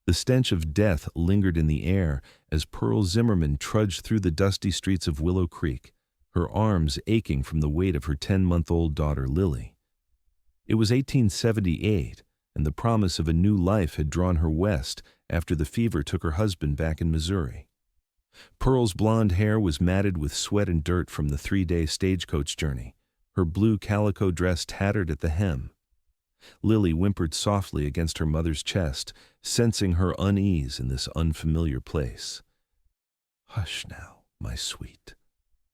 The stench of death lingered in the air as Pearl Zimmerman trudged through the dusty streets of Willow Creek, her arms aching from the weight of her 10-month-old daughter, Lily. It was 1878, and the promise of a new life had drawn her west after the fever took her husband back in Missouri. Pearl's blonde hair was matted with sweat and dirt from the 3-day stagecoach journey, her blue calico dress tattered at the hem. Lily whimpered softly against her mother's chest, sensing her unease in this unfamiliar place. "Hush now, my sweet,"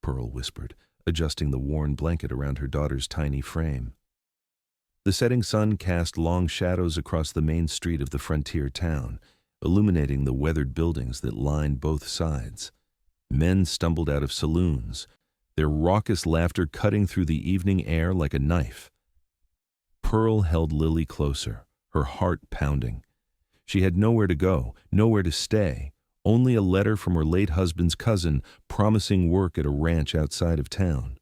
Pearl whispered, adjusting the worn blanket around her daughter's tiny frame. The setting sun cast long shadows across the main street of the frontier town, illuminating the weathered buildings that lined both sides. Men stumbled out of saloons, their raucous laughter cutting through the evening air like a knife. Pearl held Lily closer, her heart pounding. She had nowhere to go, nowhere to stay, only a letter from her late husband's cousin promising work at a ranch outside of town.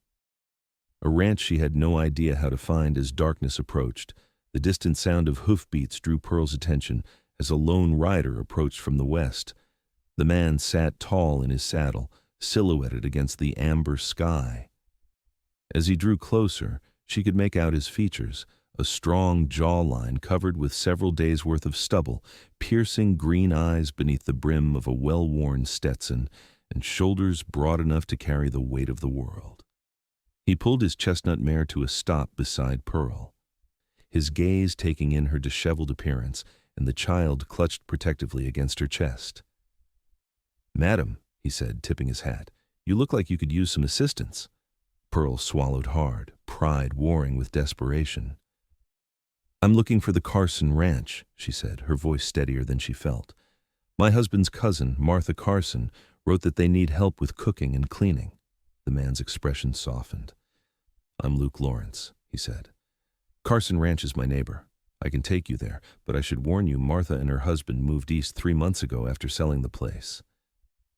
A ranch she had no idea how to find as darkness approached. The distant sound of hoofbeats drew Pearl's attention as a lone rider approached from the west. The man sat tall in his saddle, silhouetted against the amber sky. As he drew closer, she could make out his features, a strong jawline covered with several days' worth of stubble, piercing green eyes beneath the brim of a well-worn Stetson, and shoulders broad enough to carry the weight of the world. He pulled his chestnut mare to a stop beside Pearl, his gaze taking in her disheveled appearance, and the child clutched protectively against her chest. "Madam," he said, tipping his hat, "you look like you could use some assistance." Pearl swallowed hard, pride warring with desperation. "I'm looking for the Carson Ranch," she said, her voice steadier than she felt. "My husband's cousin, Martha Carson, wrote that they need help with cooking and cleaning." The man's expression softened. "I'm Luke Lawrence," he said. "Carson Ranch is my neighbor. I can take you there, but I should warn you Martha and her husband moved east 3 months ago after selling the place."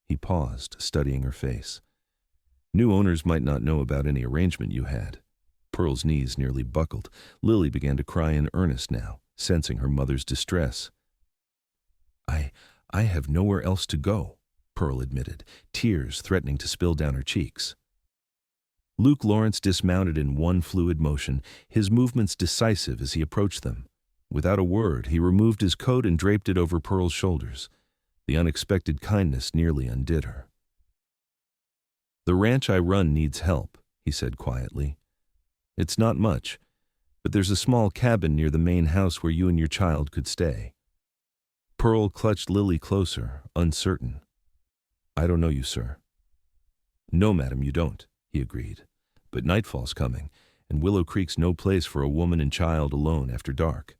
He paused, studying her face. "New owners might not know about any arrangement you had." Pearl's knees nearly buckled. Lily began to cry in earnest now, sensing her mother's distress. I have nowhere else to go," Pearl admitted, tears threatening to spill down her cheeks. Luke Lawrence dismounted in one fluid motion, his movements decisive as he approached them. Without a word, he removed his coat and draped it over Pearl's shoulders. The unexpected kindness nearly undid her. "The ranch I run needs help," he said quietly. "It's not much, but there's a small cabin near the main house where you and your child could stay." Pearl clutched Lily closer, uncertain. "I don't know you, sir." "No, madam, you don't," he agreed. "But nightfall's coming, and Willow Creek's no place for a woman and child alone after dark."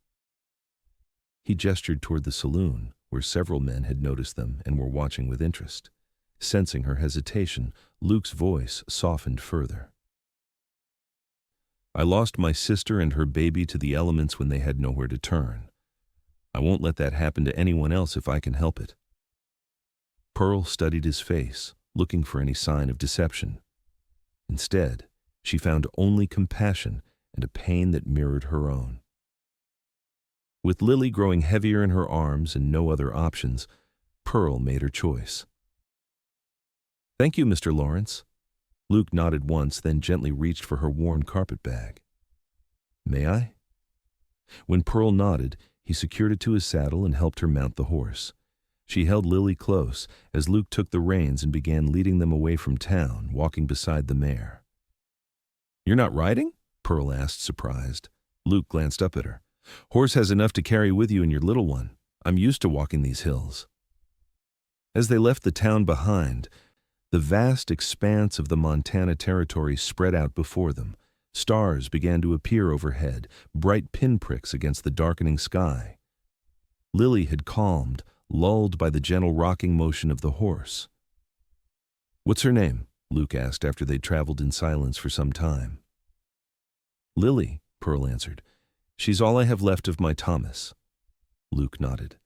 He gestured toward the saloon, where several men had noticed them and were watching with interest. Sensing her hesitation, Luke's voice softened further. "I lost my sister and her baby to the elements when they had nowhere to turn. I won't let that happen to anyone else if I can help it." Pearl studied his face, looking for any sign of deception. Instead, she found only compassion and a pain that mirrored her own. With Lily growing heavier in her arms and no other options, Pearl made her choice. "Thank you, Mr. Lawrence." Luke nodded once, then gently reached for her worn carpet bag. "May I?" When Pearl nodded, he secured it to his saddle and helped her mount the horse. She held Lily close as Luke took the reins and began leading them away from town, walking beside the mare. "You're not riding?" Pearl asked, surprised. Luke glanced up at her. "Horse has enough to carry with you and your little one. I'm used to walking these hills." As they left the town behind, the vast expanse of the Montana Territory spread out before them. Stars began to appear overhead, bright pinpricks against the darkening sky. Lily had calmed, lulled by the gentle rocking motion of the horse. "What's her name?" Luke asked after they'd traveled in silence for some time. "Lily," Pearl answered. "She's all I have left of my Thomas." Luke nodded.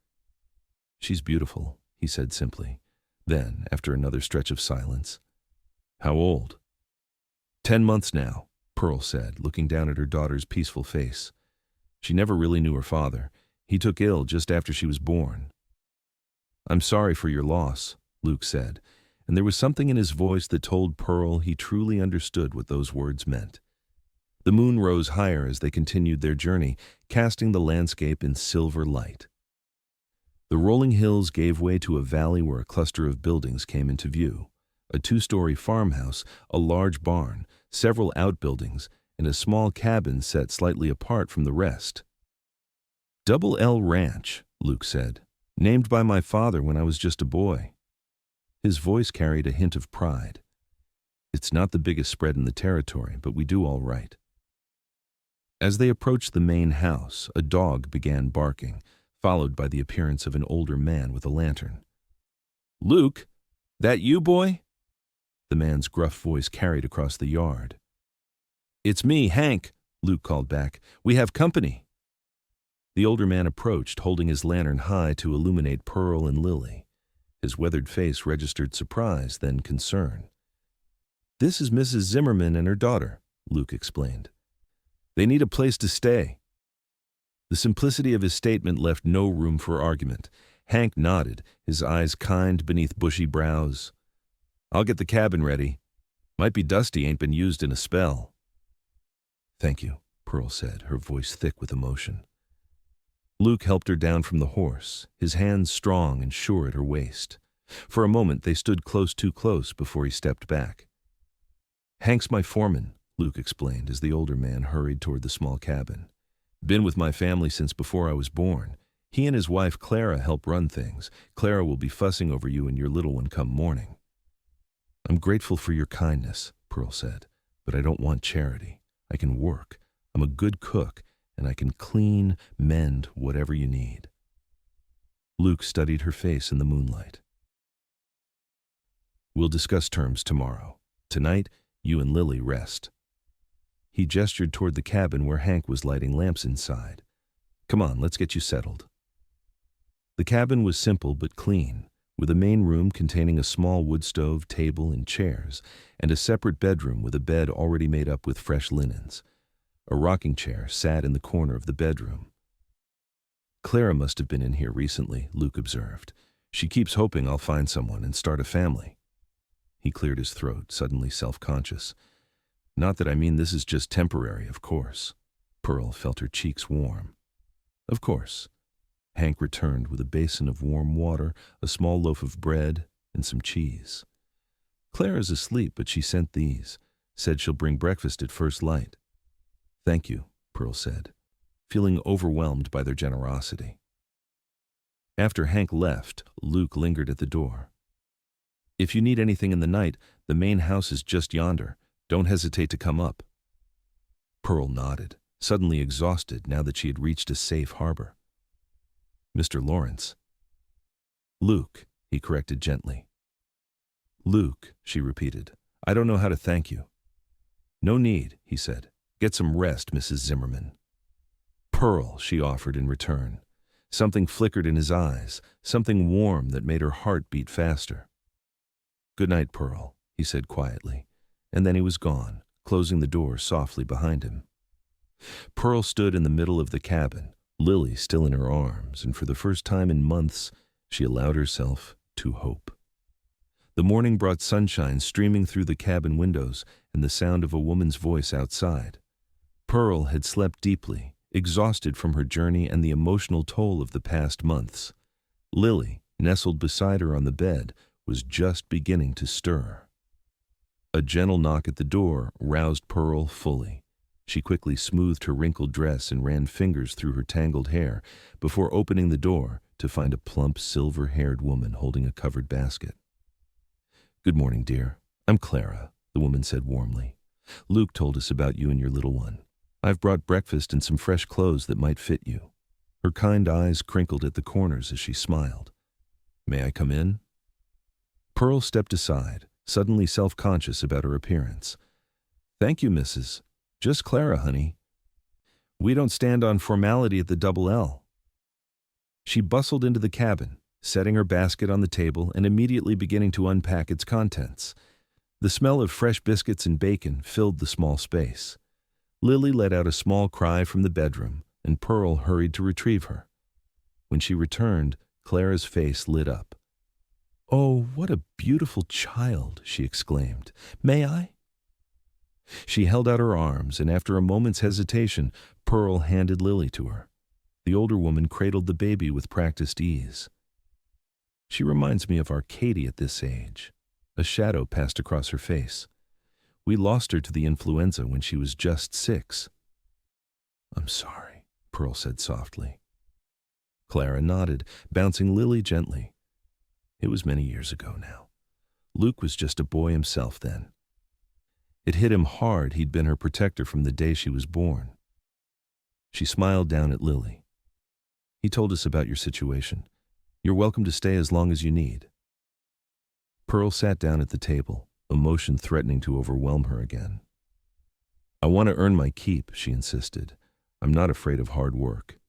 "She's beautiful," he said simply. Then, after another stretch of silence, "How old?" 10 months now," Pearl said, looking down at her daughter's peaceful face. "She never really knew her father. He took ill just after she was born. "I'm sorry for your loss," Luke said, and there was something in his voice that told Pearl he truly understood what those words meant. The moon rose higher as they continued their journey, casting the landscape in silver light. The rolling hills gave way to a valley where a cluster of buildings came into view. A two-story farmhouse, a large barn, several outbuildings, and a small cabin set slightly apart from the rest. "Double L Ranch," Luke said, "named by my father when I was just a boy." His voice carried a hint of pride. "It's not the biggest spread in the territory, but we do all right." As they approached the main house, a dog began barking, followed by the appearance of an older man with a lantern. "Luke, that you, boy?" The man's gruff voice carried across the yard. "It's me, Hank," Luke called back. "We have company." The older man approached, holding his lantern high to illuminate Pearl and Lily. His weathered face registered surprise, then concern. "This is Mrs. Zimmerman and her daughter," Luke explained. "They need a place to stay." The simplicity of his statement left no room for argument. Hank nodded, his eyes kind beneath bushy brows. "I'll get the cabin ready. Might be dusty, ain't been used in a spell." "Thank you," Pearl said, her voice thick with emotion. Luke helped her down from the horse, his hands strong and sure at her waist. For a moment they stood too close before he stepped back. "Hank's my foreman," Luke explained as the older man hurried toward the small cabin. "Been with my family since before I was born. He and his wife Clara help run things. Clara will be fussing over you and your little one come morning." "I'm grateful for your kindness," Pearl said, "but I don't want charity. I can work. I'm a good cook, and I can clean, mend, whatever you need." Luke studied her face in the moonlight. "We'll discuss terms tomorrow. Tonight, you and Lily rest." He gestured toward the cabin where Hank was lighting lamps inside. "Come on, let's get you settled." The cabin was simple but clean, with a main room containing a small wood stove, table, and chairs, and a separate bedroom with a bed already made up with fresh linens. A rocking chair sat in the corner of the bedroom. "Clara must have been in here recently," Luke observed. "She keeps hoping I'll find someone and start a family." He cleared his throat, suddenly self-conscious. "Not that I mean this is just temporary, of course." Pearl felt her cheeks warm. "Of course." Hank returned with a basin of warm water, a small loaf of bread, and some cheese. "Clara's asleep, but she sent these. Said she'll bring breakfast at first light." "Thank you," Pearl said, feeling overwhelmed by their generosity. After Hank left, Luke lingered at the door. "If you need anything in the night, the main house is just yonder. Don't hesitate to come up." Pearl nodded, suddenly exhausted now that she had reached a safe harbor. "Mr. Lawrence." "Luke," he corrected gently. "Luke," she repeated. "I don't know how to thank you." "No need," he said. "Get some rest, Mrs. Zimmerman." "Pearl," she offered in return. Something flickered in his eyes, something warm that made her heart beat faster. "Good night, Pearl," he said quietly, and then he was gone, closing the door softly behind him. Pearl stood in the middle of the cabin, Lily still in her arms, and for the first time in months, she allowed herself to hope. The morning brought sunshine streaming through the cabin windows and the sound of a woman's voice outside. Pearl had slept deeply, exhausted from her journey and the emotional toll of the past months. Lily, nestled beside her on the bed, was just beginning to stir. A gentle knock at the door roused Pearl fully. She quickly smoothed her wrinkled dress and ran fingers through her tangled hair before opening the door to find a plump, silver-haired woman holding a covered basket. "Good morning, dear. I'm Clara," the woman said warmly. "Luke told us about you and your little one. I've brought breakfast and some fresh clothes that might fit you." Her kind eyes crinkled at the corners as she smiled. "May I come in?" Pearl stepped aside, suddenly self-conscious about her appearance. "Thank you, Mrs. Just Clara, honey. We don't stand on formality at the Double L." She bustled into the cabin, setting her basket on the table and immediately beginning to unpack its contents. The smell of fresh biscuits and bacon filled the small space. Lily let out a small cry from the bedroom, and Pearl hurried to retrieve her. When she returned, Clara's face lit up. "Oh, what a beautiful child," she exclaimed. "May I?" She held out her arms, and after a moment's hesitation, Pearl handed Lily to her. The older woman cradled the baby with practiced ease. "She reminds me of our Katie at this age." A shadow passed across her face. "We lost her to the influenza when she was just 6. "I'm sorry," Pearl said softly. Clara nodded, bouncing Lily gently. It was many years ago now. Luke was just a boy himself then. It hit him hard he'd been her protector from the day she was born. She smiled down at Lily. "He told us about your situation. You're welcome to stay as long as you need." Pearl sat down at the table, emotion threatening to overwhelm her again. "I want to earn my keep," she insisted. "I'm not afraid of hard work."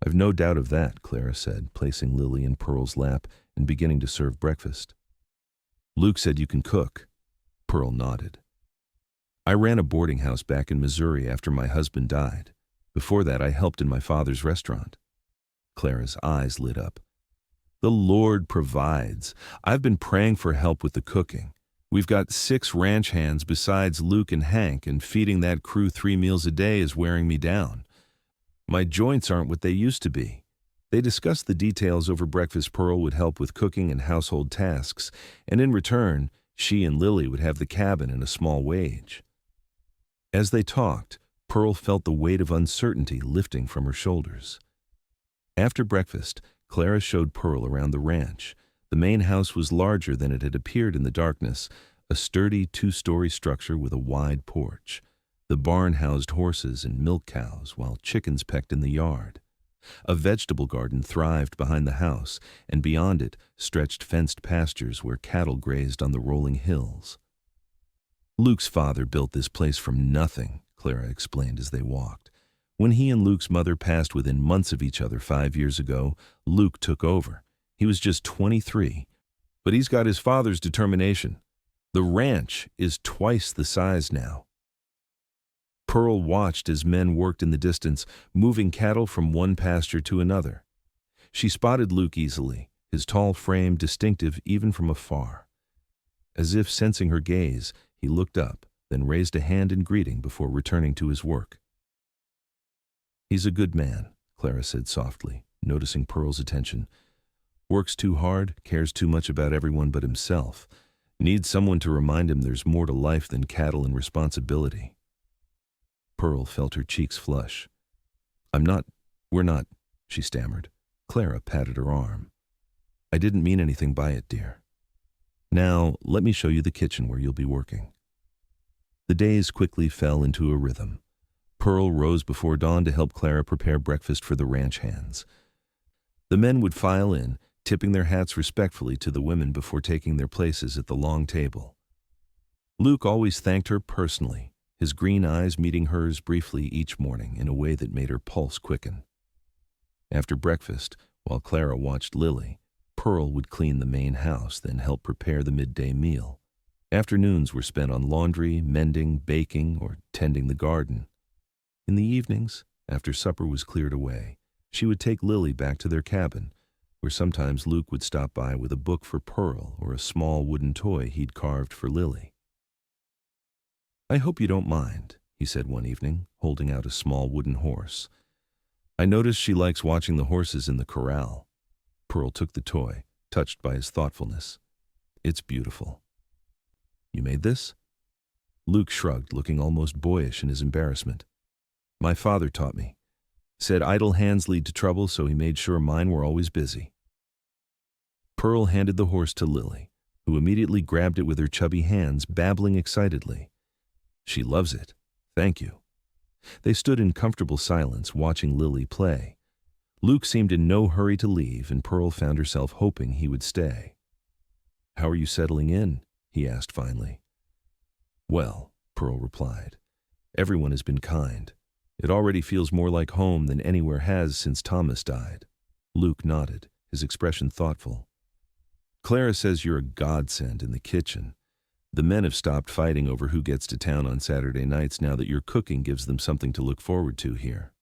"I've no doubt of that," Clara said, placing Lily in Pearl's lap and beginning to serve breakfast. "Luke said you can cook." Pearl nodded. "I ran a boarding house back in Missouri after my husband died. Before that, I helped in my father's restaurant." Clara's eyes lit up. "The Lord provides. I've been praying for help with the cooking. We've got 6 ranch hands besides Luke and Hank, and feeding that crew 3 meals a day is wearing me down. My joints aren't what they used to be." They discussed the details over breakfast. Pearl would help with cooking and household tasks, and in return, she and Lily would have the cabin and a small wage. As they talked, Pearl felt the weight of uncertainty lifting from her shoulders. After breakfast, Clara showed Pearl around the ranch. The main house was larger than it had appeared in the darkness, a sturdy 2-story structure with a wide porch. The barn housed horses and milk cows, while chickens pecked in the yard. A vegetable garden thrived behind the house, and beyond it stretched fenced pastures where cattle grazed on the rolling hills. "Luke's father built this place from nothing," Clara explained as they walked. "When he and Luke's mother passed within months of each other 5 years ago, Luke took over. He was just 23, but he's got his father's determination. The ranch is twice the size now." Pearl watched as men worked in the distance, moving cattle from one pasture to another. She spotted Luke easily, his tall frame distinctive even from afar. As if sensing her gaze, he looked up, then raised a hand in greeting before returning to his work. "He's a good man," Clara said softly, noticing Pearl's attention. "Works too hard, cares too much about everyone but himself. Needs someone to remind him there's more to life than cattle and responsibility." Pearl felt her cheeks flush. We're not, she stammered. Clara patted her arm. "I didn't mean anything by it, dear. Now, let me show you the kitchen where you'll be working." The days quickly fell into a rhythm. Pearl rose before dawn to help Clara prepare breakfast for the ranch hands. The men would file in, tipping their hats respectfully to the women before taking their places at the long table. Luke always thanked her personally, his green eyes meeting hers briefly each morning in a way that made her pulse quicken. After breakfast, while Clara watched Lily, Pearl would clean the main house, then help prepare the midday meal. Afternoons were spent on laundry, mending, baking, or tending the garden. In the evenings, after supper was cleared away, she would take Lily back to their cabin, where sometimes Luke would stop by with a book for Pearl or a small wooden toy he'd carved for Lily. "I hope you don't mind," he said one evening, holding out a small wooden horse. "I notice she likes watching the horses in the corral." Pearl took the toy, touched by his thoughtfulness. "It's beautiful." "You made this?" Luke shrugged, looking almost boyish in his embarrassment. "My father taught me. Said idle hands lead to trouble, so he made sure mine were always busy." Pearl handed the horse to Lily, who immediately grabbed it with her chubby hands, babbling excitedly. "She loves it. Thank you." They stood in comfortable silence, watching Lily play. Luke seemed in no hurry to leave, and Pearl found herself hoping he would stay. "How are you settling in?" he asked finally. "Well," Pearl replied, "everyone has been kind. It already feels more like home than anywhere has since Thomas died." Luke nodded, his expression thoughtful. "Clara says you're a godsend in the kitchen. The men have stopped fighting over who gets to town on Saturday nights now that your cooking gives them something to look forward to here."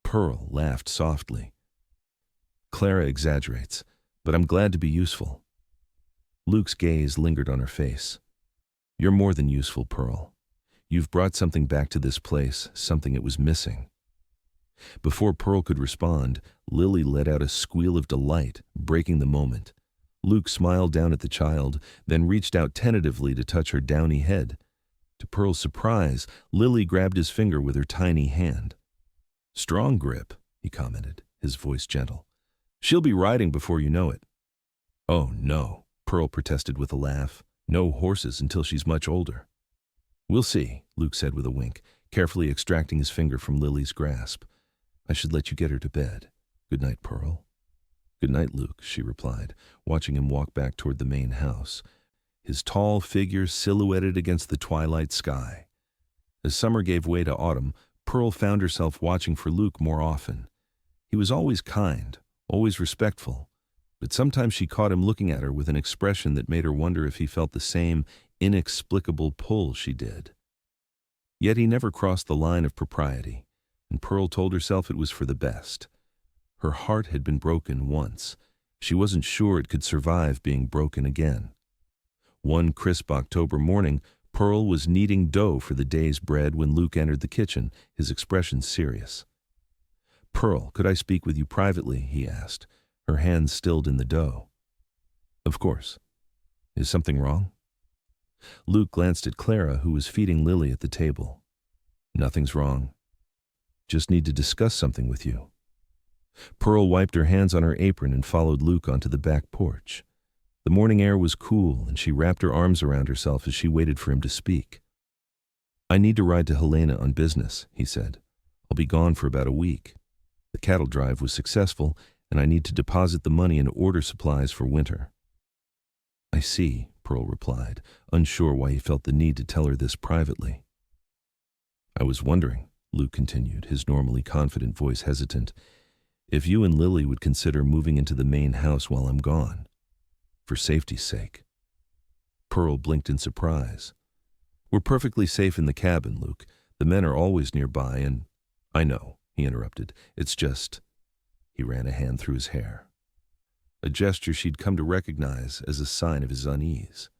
Pearl laughed softly. Clara exaggerates, but I'm glad to be useful. Luke's gaze lingered on her face. You're more than useful, Pearl. You've brought something back to this place, something it was missing. Before Pearl could respond, Lily let out a squeal of delight, breaking the moment. Luke smiled down at the child, then reached out tentatively to touch her downy head. To Pearl's surprise, Lily grabbed his finger with her tiny hand. Strong grip, he commented, his voice gentle. She'll be riding before you know it. Oh, no, Pearl protested with a laugh. No horses until she's much older. We'll see, Luke said with a wink, carefully extracting his finger from Lily's grasp. I should let you get her to bed. Good night, Pearl. Good night, Luke, she replied, watching him walk back toward the main house, his tall figure silhouetted against the twilight sky. As summer gave way to autumn, Pearl found herself watching for Luke more often. He was always kind, always respectful, but sometimes she caught him looking at her with an expression that made her wonder if he felt the same inexplicable pull she did. Yet he never crossed the line of propriety, and Pearl told herself it was for the best. Her heart had been broken once. She wasn't sure it could survive being broken again. One crisp October morning, Pearl was kneading dough for the day's bread when Luke entered the kitchen, his expression serious. Pearl, could I speak with you privately? He asked, her hands stilled in the dough. Of course. Is something wrong? Luke glanced at Clara, who was feeding Lily at the table. Nothing's wrong. Just need to discuss something with you. Pearl wiped her hands on her apron and followed Luke onto the back porch. The morning air was cool, and she wrapped her arms around herself as she waited for him to speak. I need to ride to Helena on business, he said. I'll be gone for about a week. The cattle drive was successful, and I need to deposit the money and order supplies for winter. I see, Pearl replied, unsure why he felt the need to tell her this privately. I was wondering, Luke continued, his normally confident voice hesitant, if you and Lily would consider moving into the main house while I'm gone, for safety's sake. Pearl blinked in surprise. We're perfectly safe in the cabin, Luke. The men are always nearby, and... I know, he interrupted. It's just... He ran a hand through his hair, a gesture she'd come to recognize as a sign of his unease.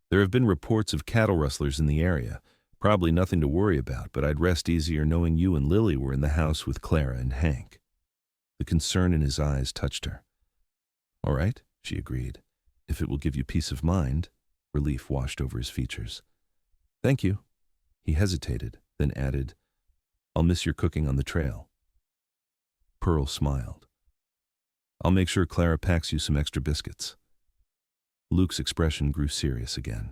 There have been reports of cattle rustlers in the area. Probably nothing to worry about, but I'd rest easier knowing you and Lily were in the house with Clara and Hank. The concern in his eyes touched her. All right, she agreed. If it will give you peace of mind. Relief washed over his features. Thank you. He hesitated, then added, I'll miss your cooking on the trail. Pearl smiled. I'll make sure Clara packs you some extra biscuits. Luke's expression grew serious again.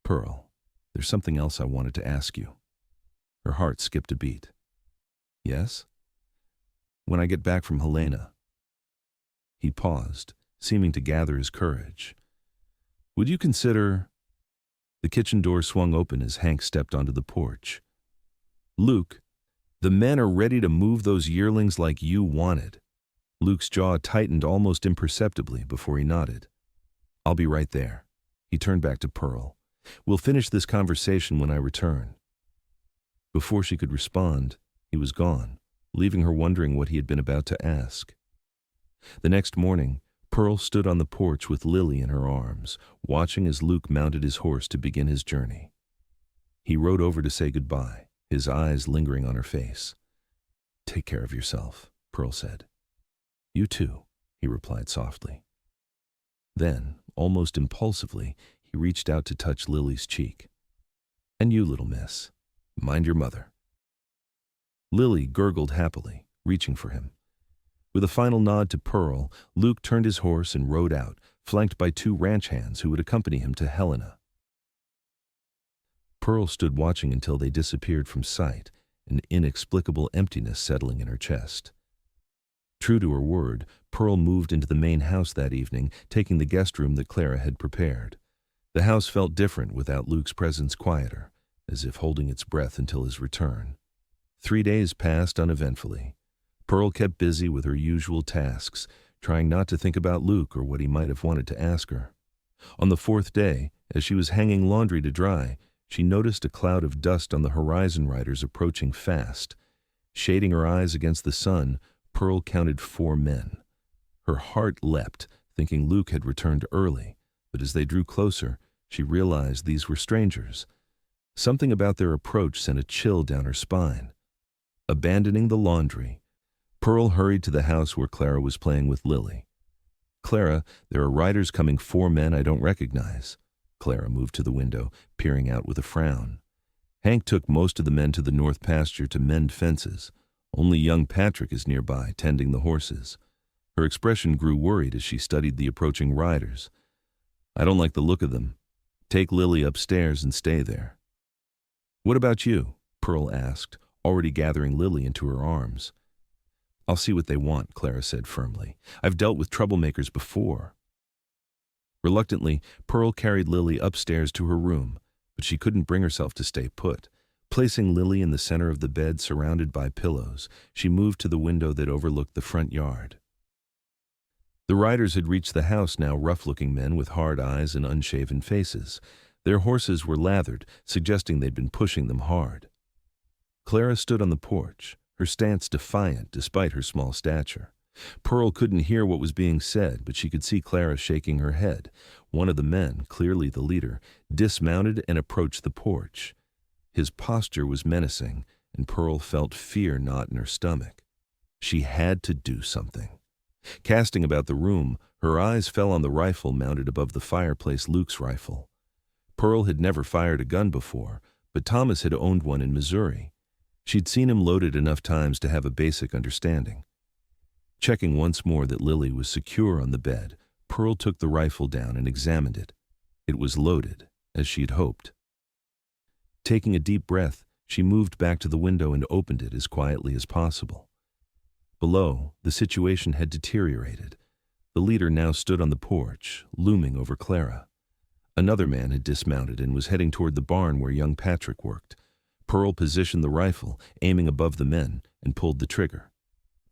Pearl, there's something else I wanted to ask you. Her heart skipped a beat. Yes? When I get back from Helena. He paused, seeming to gather his courage. Would you consider... The kitchen door swung open as Hank stepped onto the porch. Luke, the men are ready to move those yearlings like you wanted. Luke's jaw tightened almost imperceptibly before he nodded. I'll be right there. He turned back to Pearl. We'll finish this conversation when I return. Before she could respond, he was gone, leaving her wondering what he had been about to ask. The next morning, Pearl stood on the porch with Lily in her arms, watching as Luke mounted his horse to begin his journey. He rode over to say goodbye, his eyes lingering on her face. Take care of yourself, Pearl said. You too, he replied softly. Then, almost impulsively, he reached out to touch Lily's cheek. And you, little miss, mind your mother. Lily gurgled happily, reaching for him. With a final nod to Pearl, Luke turned his horse and rode out, flanked by 2 ranch hands who would accompany him to Helena. Pearl stood watching until they disappeared from sight, an inexplicable emptiness settling in her chest. True to her word, Pearl moved into the main house that evening, taking the guest room that Clara had prepared. The house felt different without Luke's presence, quieter, as if holding its breath until his return. 3 days passed uneventfully. Pearl kept busy with her usual tasks, trying not to think about Luke or what he might have wanted to ask her. On the 4th day, as she was hanging laundry to dry, she noticed a cloud of dust on the horizon riders approaching fast. Shading her eyes against the sun, Pearl counted 4 men. Her heart leapt, thinking Luke had returned early, but as they drew closer, she realized these were strangers. Something about their approach sent a chill down her spine. Abandoning the laundry, Pearl hurried to the house where Clara was playing with Lily. "Clara, there are riders coming, 4 men I don't recognize." Clara moved to the window, peering out with a frown. Hank took most of the men to the north pasture to mend fences. Only young Patrick is nearby, tending the horses. Her expression grew worried as she studied the approaching riders. "I don't like the look of them. Take Lily upstairs and stay there." "What about you?" Pearl asked, already gathering Lily into her arms. "I'll see what they want," Clara said firmly. "I've dealt with troublemakers before." Reluctantly, Pearl carried Lily upstairs to her room, but she couldn't bring herself to stay put. Placing Lily in the center of the bed surrounded by pillows, she moved to the window that overlooked the front yard. The riders had reached the house now, rough-looking men with hard eyes and unshaven faces. Their horses were lathered, suggesting they'd been pushing them hard. Clara stood on the porch, her stance defiant despite her small stature. Pearl couldn't hear what was being said, but she could see Clara shaking her head. One of the men, clearly the leader, dismounted and approached the porch. His posture was menacing, and Pearl felt fear knot in her stomach. She had to do something. Casting about the room, her eyes fell on the rifle mounted above the fireplace, Luke's rifle. Pearl had never fired a gun before, but Thomas had owned one in Missouri. She'd seen him loaded enough times to have a basic understanding. Checking once more that Lily was secure on the bed, Pearl took the rifle down and examined it. It was loaded, as she'd hoped. Taking a deep breath, she moved back to the window and opened it as quietly as possible. Below, the situation had deteriorated. The leader now stood on the porch, looming over Clara. Another man had dismounted and was heading toward the barn where young Patrick worked. Pearl positioned the rifle, aiming above the men, and pulled the trigger.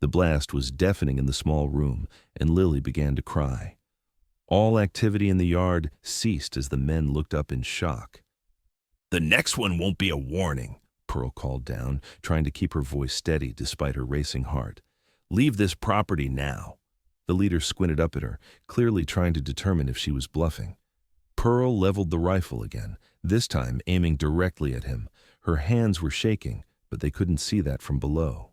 The blast was deafening in the small room, and Lily began to cry. All activity in the yard ceased as the men looked up in shock. "The next one won't be a warning," Pearl called down, trying to keep her voice steady despite her racing heart. "Leave this property now." The leader squinted up at her, clearly trying to determine if she was bluffing. Pearl leveled the rifle again, this time aiming directly at him. Her hands were shaking, but they couldn't see that from below.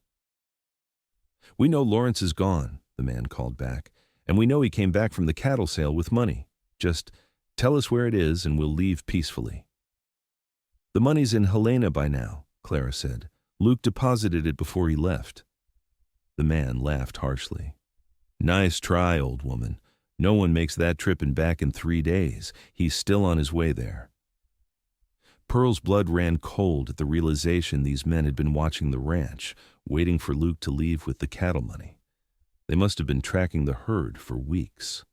"We know Lawrence is gone," the man called back, "and we know he came back from the cattle sale with money. Just tell us where it is and we'll leave peacefully." "The money's in Helena by now," Clara said. "Luke deposited it before he left." The man laughed harshly. "Nice try, old woman. No one makes that trip and back in 3 days. He's still on his way there." Pearl's blood ran cold at the realization these men had been watching the ranch, waiting for Luke to leave with the cattle money. They must have been tracking the herd for weeks.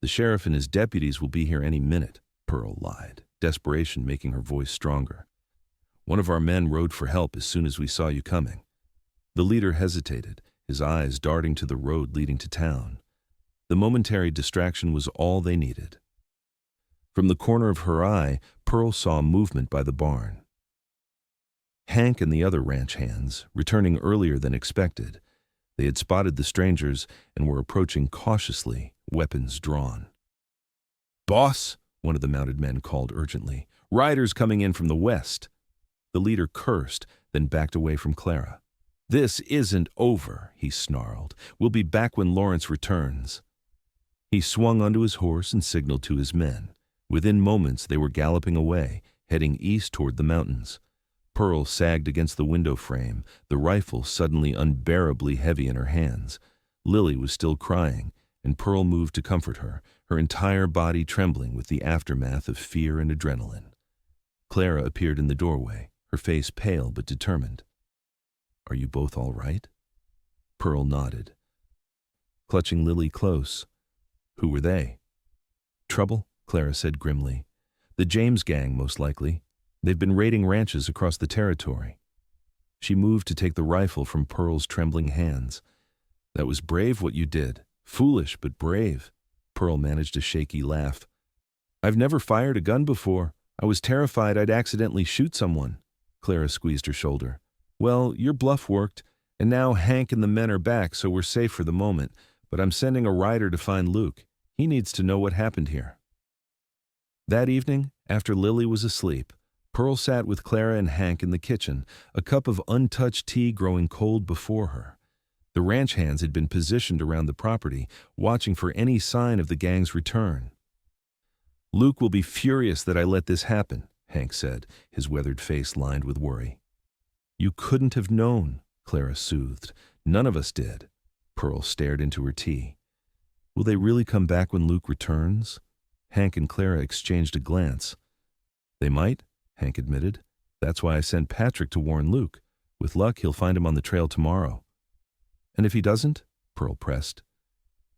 "The sheriff and his deputies will be here any minute," Pearl lied, desperation making her voice stronger. "One of our men rode for help as soon as we saw you coming." The leader hesitated, his eyes darting to the road leading to town. The momentary distraction was all they needed. From the corner of her eye, Pearl saw movement by the barn. Hank and the other ranch hands, returning earlier than expected. They had spotted the strangers and were approaching cautiously, weapons drawn. "Boss," one of the mounted men called urgently, "riders coming in from the west." The leader cursed, then backed away from Clara. "This isn't over," he snarled. "We'll be back when Lawrence returns." He swung onto his horse and signaled to his men. Within moments, they were galloping away, heading east toward the mountains. Pearl sagged against the window frame, the rifle suddenly unbearably heavy in her hands. Lily was still crying, and Pearl moved to comfort her, her entire body trembling with the aftermath of fear and adrenaline. Clara appeared in the doorway, her face pale but determined. "Are you both all right?" Pearl nodded, clutching Lily close. "Who were they?" "Trouble," Clara said grimly. "The James gang, most likely. They've been raiding ranches across the territory." She moved to take the rifle from Pearl's trembling hands. "That was brave what you did. Foolish, but brave." Pearl managed a shaky laugh. "I've never fired a gun before. I was terrified I'd accidentally shoot someone." Clara squeezed her shoulder. "Well, your bluff worked, And now Hank and the men are back, so we're safe for the moment, but I'm sending a rider to find Luke. He needs to know what happened here. That evening, after Lily was asleep, Pearl sat with Clara and Hank in the kitchen, a cup of untouched tea growing cold before her. The ranch hands had been positioned around the property, watching for any sign of the gang's return. "Luke will be furious that I let this happen," Hank said, his weathered face lined with worry. "You couldn't have known," Clara soothed. "None of us did." Pearl stared into her tea. "Will they really come back when Luke returns?" Hank and Clara exchanged a glance. "They might," Hank admitted. "That's why I sent Patrick to warn Luke. With luck, he'll find him on the trail tomorrow." "And if he doesn't?" Pearl pressed.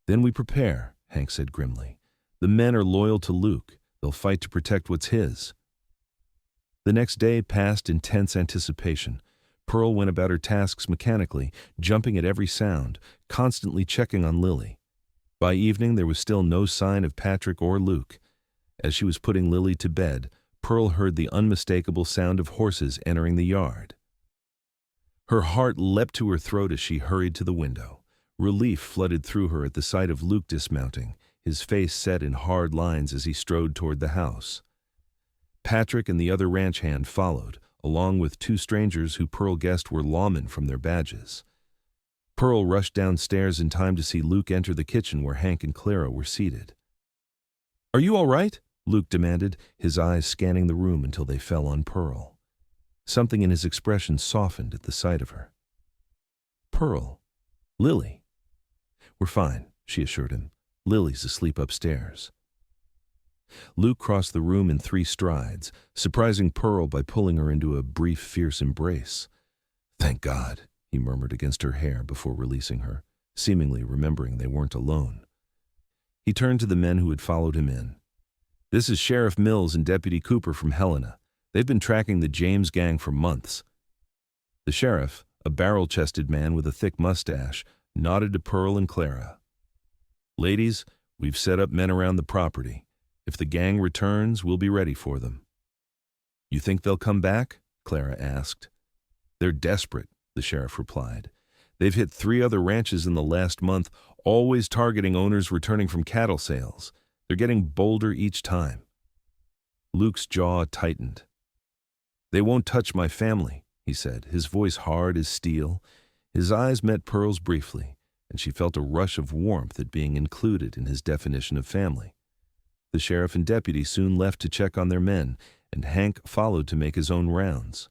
"Then we prepare," Hank said grimly. "The men are loyal to Luke. They'll fight to protect what's his." The next day passed in tense anticipation. Pearl went about her tasks mechanically, jumping at every sound, constantly checking on Lily. By evening, there was still no sign of Patrick or Luke. As she was putting Lily to bed, Pearl heard the unmistakable sound of horses entering the yard. Her heart leapt to her throat as she hurried to the window. Relief flooded through her at the sight of Luke dismounting, his face set in hard lines as he strode toward the house. Patrick and the other ranch hand followed, along with two strangers who Pearl guessed were lawmen from their badges. Pearl rushed downstairs in time to see Luke enter the kitchen where Hank and Clara were seated. "Are you all right?" Luke demanded, his eyes scanning the room until they fell on Pearl. Something in his expression softened at the sight of her. "Pearl, Lily." "We're fine," she assured him. "Lily's asleep upstairs." Luke crossed the room in 3 strides, surprising Pearl by pulling her into a brief, fierce embrace. "Thank God," he murmured against her hair before releasing her, seemingly remembering they weren't alone. He turned to the men who had followed him in. "This is Sheriff Mills and Deputy Cooper from Helena. They've been tracking the James gang for months." The sheriff, a barrel-chested man with a thick mustache, nodded to Pearl and Clara. "Ladies, we've set up men around the property. If the gang returns, we'll be ready for them." "You think they'll come back?" Clara asked. "They're desperate," the sheriff replied. "They've hit 3 other ranches in the last month, always targeting owners returning from cattle sales. They're getting bolder each time." Luke's jaw tightened. "They won't touch my family," he said, his voice hard as steel. His eyes met Pearl's briefly, and she felt a rush of warmth at being included in his definition of family. The sheriff and deputy soon left to check on their men, and Hank followed to make his own rounds.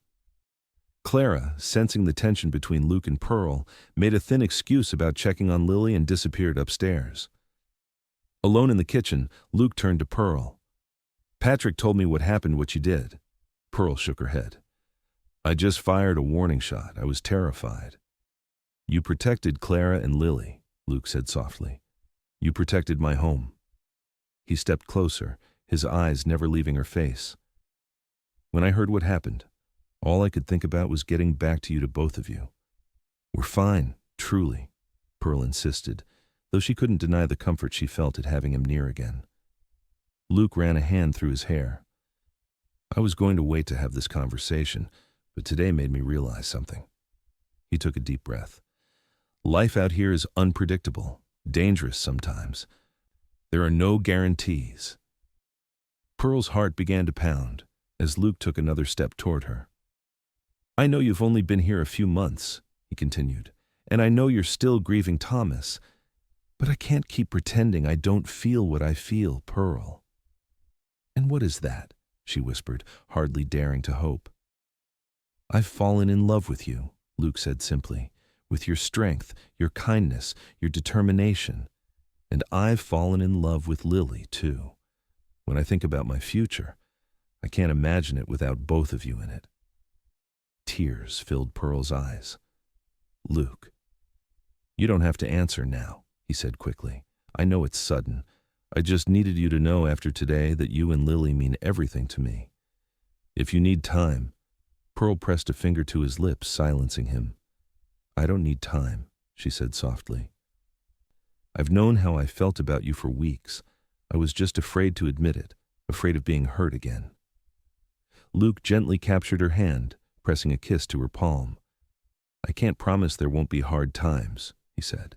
Clara, sensing the tension between Luke and Pearl, made a thin excuse about checking on Lily and disappeared upstairs. Alone in the kitchen, Luke turned to Pearl. "Patrick told me what happened, what you did." Pearl shook her head. "I just fired a warning shot. I was terrified." "You protected Clara and Lily," Luke said softly. "You protected my home." He stepped closer, his eyes never leaving her face. "When I heard what happened, all I could think about was getting back to you, to both of you." "We're fine, truly," Pearl insisted, though she couldn't deny the comfort she felt at having him near again. Luke ran a hand through his hair. "I was going to wait to have this conversation, but today made me realize something." He took a deep breath. "Life out here is unpredictable, dangerous sometimes. There are no guarantees." Pearl's heart began to pound as Luke took another step toward her. "I know you've only been here a few months," he continued, "and I know you're still grieving Thomas, but I can't keep pretending I don't feel what I feel, Pearl." "And what is that?" she whispered, hardly daring to hope. "I've fallen in love with you," Luke said simply, "with your strength, your kindness, your determination. And I've fallen in love with Lily, too. When I think about my future, I can't imagine it without both of you in it." Tears filled Pearl's eyes. "Luke, you don't have to answer now," he said quickly. "I know it's sudden. I just needed you to know after today that you and Lily mean everything to me. If you need time," Pearl pressed a finger to his lips, silencing him. "I don't need time," she said softly. "I've known how I felt about you for weeks. I was just afraid to admit it, afraid of being hurt again." Luke gently captured her hand, pressing a kiss to her palm. I can't promise there won't be hard times, he said,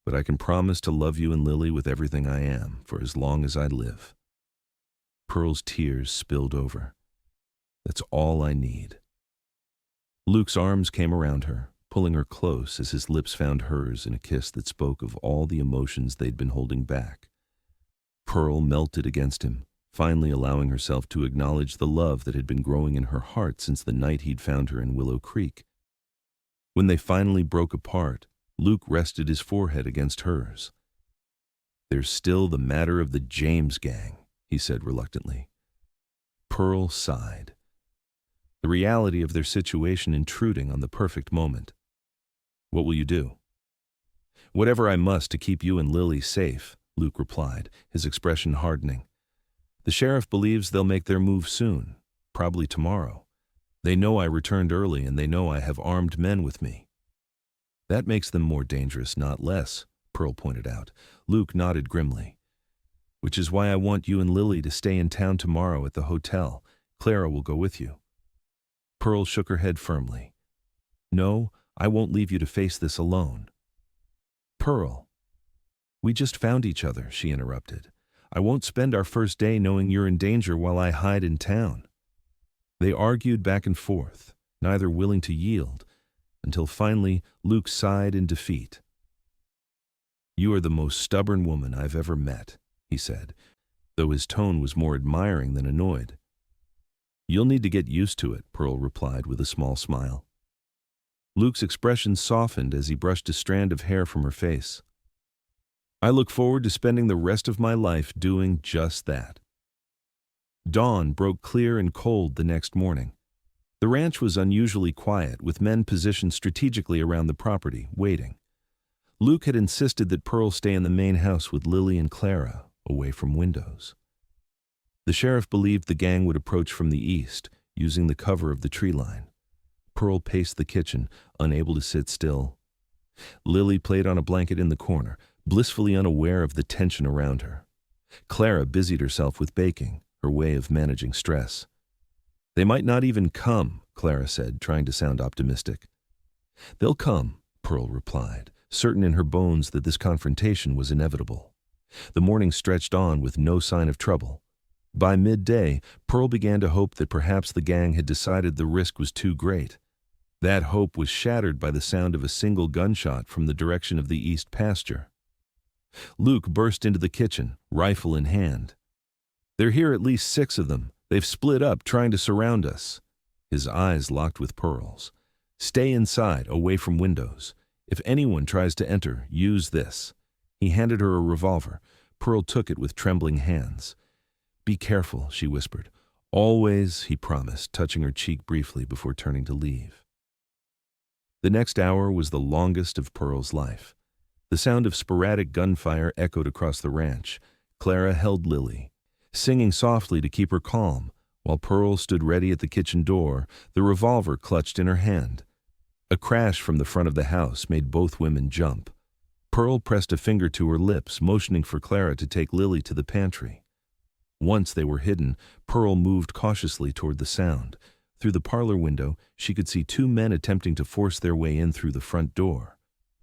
but I can promise to love you and Lily with everything I am for as long as I live. Pearl's tears spilled over. That's all I need. Luke's arms came around her, pulling her close as his lips found hers in a kiss that spoke of all the emotions they'd been holding back. Pearl melted against him, finally allowing herself to acknowledge the love that had been growing in her heart since the night he'd found her in Willow Creek. When they finally broke apart, Luke rested his forehead against hers. There's still the matter of the James gang, he said reluctantly. Pearl sighed, the reality of their situation intruding on the perfect moment. What will you do? Whatever I must to keep you and Lily safe, Luke replied, his expression hardening. The sheriff believes they'll make their move soon, probably tomorrow. They know I returned early and they know I have armed men with me. That makes them more dangerous, not less, Pearl pointed out. Luke nodded grimly. Which is why I want you and Lily to stay in town tomorrow at the hotel. Clara will go with you. Pearl shook her head firmly. No, I won't leave you to face this alone. Pearl. We just found each other, she interrupted. I won't spend our first day knowing you're in danger while I hide in town. They argued back and forth, neither willing to yield, until finally Luke sighed in defeat. You are the most stubborn woman I've ever met, he said, though his tone was more admiring than annoyed. You'll need to get used to it, Pearl replied with a small smile. Luke's expression softened as he brushed a strand of hair from her face. I look forward to spending the rest of my life doing just that. Dawn broke clear and cold the next morning. The ranch was unusually quiet, with men positioned strategically around the property, waiting. Luke had insisted that Pearl stay in the main house with Lily and Clara, away from windows. The sheriff believed the gang would approach from the east, using the cover of the tree line. Pearl paced the kitchen, unable to sit still. Lily played on a blanket in the corner, blissfully unaware of the tension around her. Clara busied herself with baking, her way of managing stress. They might not even come, Clara said, trying to sound optimistic. They'll come, Pearl replied, certain in her bones that this confrontation was inevitable. The morning stretched on with no sign of trouble. By midday, Pearl began to hope that perhaps the gang had decided the risk was too great. That hope was shattered by the sound of a single gunshot from the direction of the east pasture. Luke burst into the kitchen, rifle in hand. They're here, at least 6 of them. They've split up, trying to surround us. His eyes locked with Pearl's. Stay inside, away from windows. If anyone tries to enter, use this. He handed her a revolver. Pearl took it with trembling hands. Be careful, she whispered. Always, he promised, touching her cheek briefly before turning to leave. The next hour was the longest of Pearl's life. The sound of sporadic gunfire echoed across the ranch. Clara held Lily, singing softly to keep her calm, while Pearl stood ready at the kitchen door, the revolver clutched in her hand. A crash from the front of the house made both women jump. Pearl pressed a finger to her lips, motioning for Clara to take Lily to the pantry. Once they were hidden, Pearl moved cautiously toward the sound. Through the parlor window, she could see 2 men attempting to force their way in through the front door.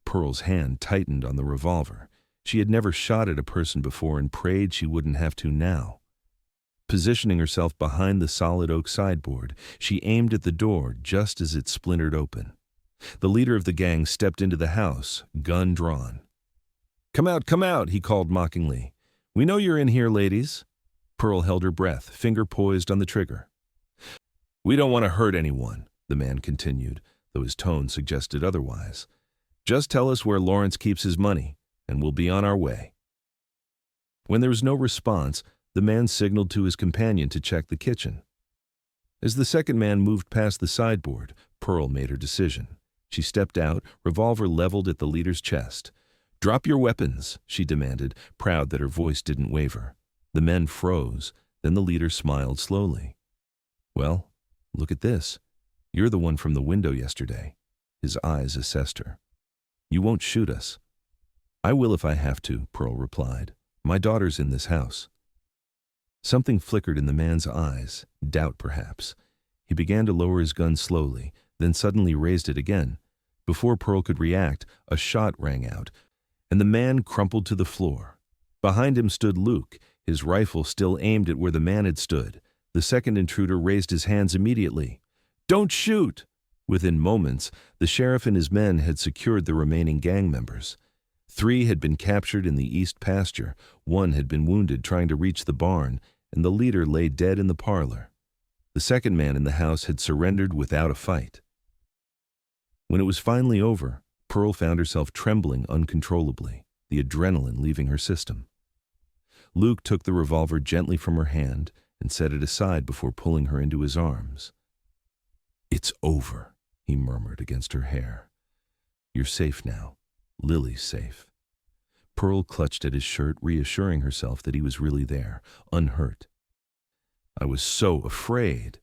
Pearl's hand tightened on the revolver. She had never shot at a person before and prayed she wouldn't have to now. Positioning herself behind the solid oak sideboard, she aimed at the door just as it splintered open. The leader of the gang stepped into the house, gun drawn. Come out, he called mockingly. We know you're in here, ladies. Pearl held her breath, finger poised on the trigger. We don't want to hurt anyone, the man continued, though his tone suggested otherwise. Just tell us where Lawrence keeps his money, and we'll be on our way. When there was no response, the man signaled to his companion to check the kitchen. As the second man moved past the sideboard, Pearl made her decision. She stepped out, revolver leveled at the leader's chest. Drop your weapons, she demanded, proud that her voice didn't waver. The men froze, then the leader smiled slowly. Well, look at this. You're the one from the window yesterday. His eyes assessed her. You won't shoot us. I will if I have to, Pearl replied. My daughter's in this house. Something flickered in the man's eyes, doubt perhaps. He began to lower his gun slowly, then suddenly raised it again. Before Pearl could react, a shot rang out, and the man crumpled to the floor. Behind him stood Luke, his rifle still aimed at where the man had stood. The second intruder raised his hands immediately. "Don't shoot!" Within moments, the sheriff and his men had secured the remaining gang members. 3 had been captured in the east pasture, 1 had been wounded trying to reach the barn, and the leader lay dead in the parlor. The second man in the house had surrendered without a fight. When it was finally over, Pearl found herself trembling uncontrollably, the adrenaline leaving her system. Luke took the revolver gently from her hand and set it aside before pulling her into his arms. "It's over," he murmured against her hair. "You're safe now. Lily's safe." Pearl clutched at his shirt, reassuring herself that he was really there, unhurt. "I was so afraid."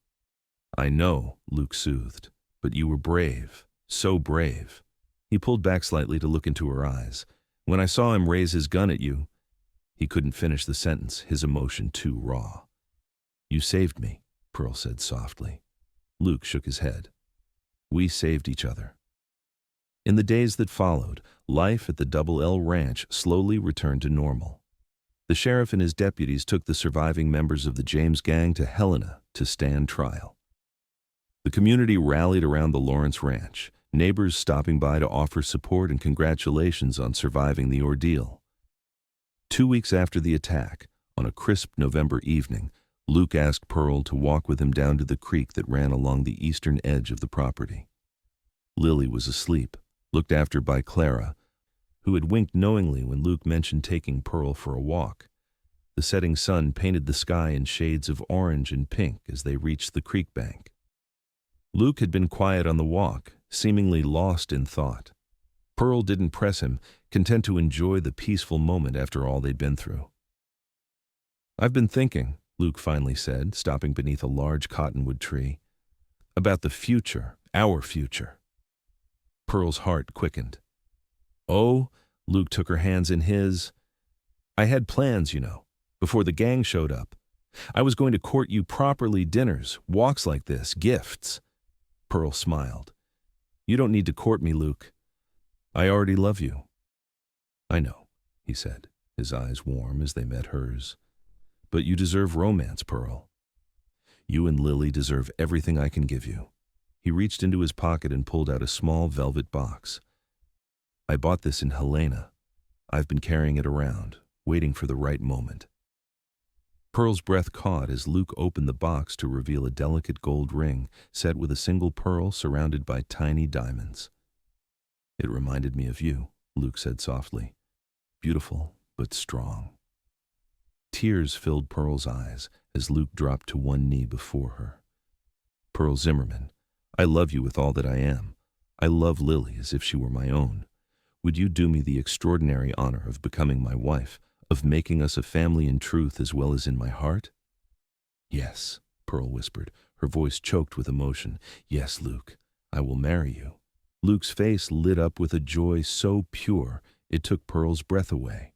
"I know," Luke soothed, "but you were brave, so brave." He pulled back slightly to look into her eyes. "When I saw him raise his gun at you—" He couldn't finish the sentence, his emotion too raw. "You saved me," Pearl said softly. Luke shook his head. "We saved each other." In the days that followed, life at the Double L Ranch slowly returned to normal. The sheriff and his deputies took the surviving members of the James gang to Helena to stand trial. The community rallied around the Lawrence Ranch, neighbors stopping by to offer support and congratulations on surviving the ordeal. 2 weeks after the attack, on a crisp November evening, Luke asked Pearl to walk with him down to the creek that ran along the eastern edge of the property. Lily was asleep, looked after by Clara, who had winked knowingly when Luke mentioned taking Pearl for a walk. The setting sun painted the sky in shades of orange and pink as they reached the creek bank. Luke had been quiet on the walk, seemingly lost in thought. Pearl didn't press him, content to enjoy the peaceful moment after all they'd been through. "I've been thinking," Luke finally said, stopping beneath a large cottonwood tree, "about the future, our future." Pearl's heart quickened. "Oh," Luke took her hands in his, "I had plans, you know, before the gang showed up. I was going to court you properly, dinners, walks like this, gifts." Pearl smiled. "You don't need to court me, Luke. I already love you." "I know," he said, his eyes warm as they met hers. "But you deserve romance, Pearl. You and Lily deserve everything I can give you." He reached into his pocket and pulled out a small velvet box. "I bought this in Helena. I've been carrying it around, waiting for the right moment." Pearl's breath caught as Luke opened the box to reveal a delicate gold ring set with a single pearl surrounded by tiny diamonds. "It reminded me of you," Luke said softly. "Beautiful, but strong." Tears filled Pearl's eyes as Luke dropped to one knee before her. "Pearl Zimmerman, I love you with all that I am. I love Lily as if she were my own. Would you do me the extraordinary honor of becoming my wife, of making us a family in truth as well as in my heart?" "Yes," Pearl whispered, her voice choked with emotion. "Yes, Luke, I will marry you." Luke's face lit up with a joy so pure it took Pearl's breath away.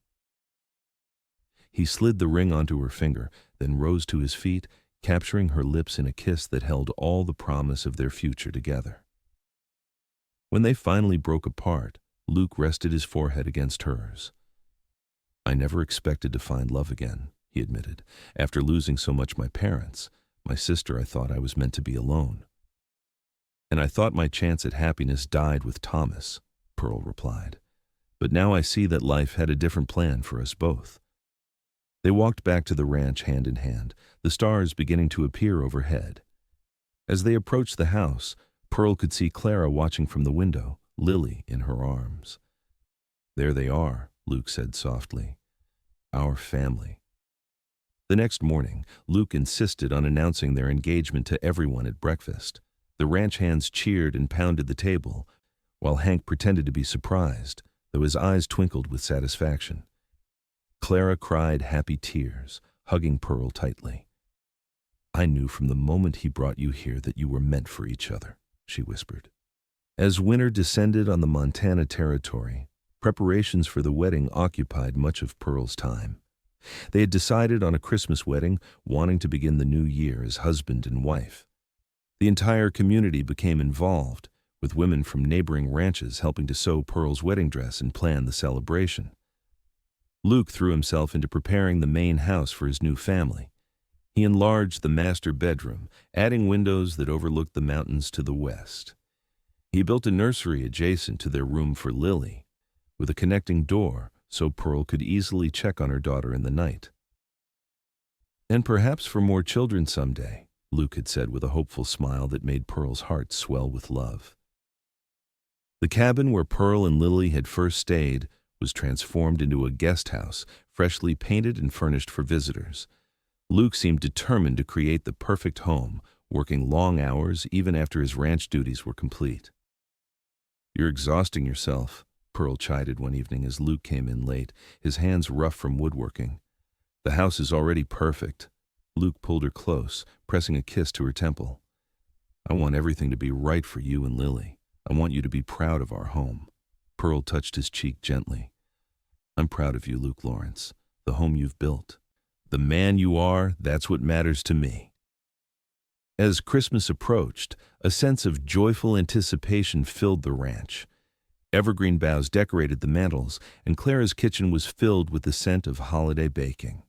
He slid the ring onto her finger, then rose to his feet, capturing her lips in a kiss that held all the promise of their future together. When they finally broke apart, Luke rested his forehead against hers. "I never expected to find love again," he admitted. "After losing so much my parents, my sister, I thought I was meant to be alone." "And I thought my chance at happiness died with Thomas," Pearl replied. "But now I see that life had a different plan for us both." They walked back to the ranch hand in hand, the stars beginning to appear overhead. As they approached the house, Pearl could see Clara watching from the window, Lily in her arms. "There they are," Luke said softly. "Our family." The next morning, Luke insisted on announcing their engagement to everyone at breakfast. The ranch hands cheered and pounded the table, while Hank pretended to be surprised, though his eyes twinkled with satisfaction. Clara cried happy tears, hugging Pearl tightly. "I knew from the moment he brought you here that you were meant for each other," she whispered. As winter descended on the Montana territory, preparations for the wedding occupied much of Pearl's time. They had decided on a Christmas wedding, wanting to begin the new year as husband and wife. The entire community became involved, with women from neighboring ranches helping to sew Pearl's wedding dress and plan the celebration. Luke threw himself into preparing the main house for his new family. He enlarged the master bedroom, adding windows that overlooked the mountains to the west. He built a nursery adjacent to their room for Lily, with a connecting door so Pearl could easily check on her daughter in the night. "And perhaps for more children someday," Luke had said with a hopeful smile that made Pearl's heart swell with love. The cabin where Pearl and Lily had first stayed was transformed into a guest house, freshly painted and furnished for visitors. Luke seemed determined to create the perfect home, working long hours even after his ranch duties were complete. "You're exhausting yourself," Pearl chided one evening as Luke came in late, his hands rough from woodworking. "The house is already perfect." Luke pulled her close, pressing a kiss to her temple. "I want everything to be right for you and Lily. I want you to be proud of our home." Pearl touched his cheek gently. "I'm proud of you, Luke Lawrence, the home you've built. The man you are, that's what matters to me." As Christmas approached, a sense of joyful anticipation filled the ranch. Evergreen boughs decorated the mantels, and Clara's kitchen was filled with the scent of holiday baking.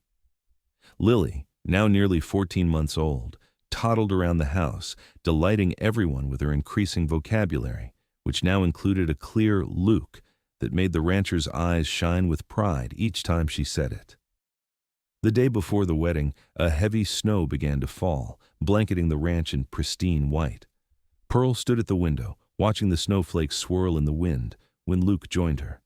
Lily, now nearly 14 months old, toddled around the house, delighting everyone with her increasing vocabulary, which now included a clear Luke that made the rancher's eyes shine with pride each time she said it. The day before the wedding, a heavy snow began to fall, blanketing the ranch in pristine white. Pearl stood at the window, watching the snowflakes swirl in the wind, when Luke joined her.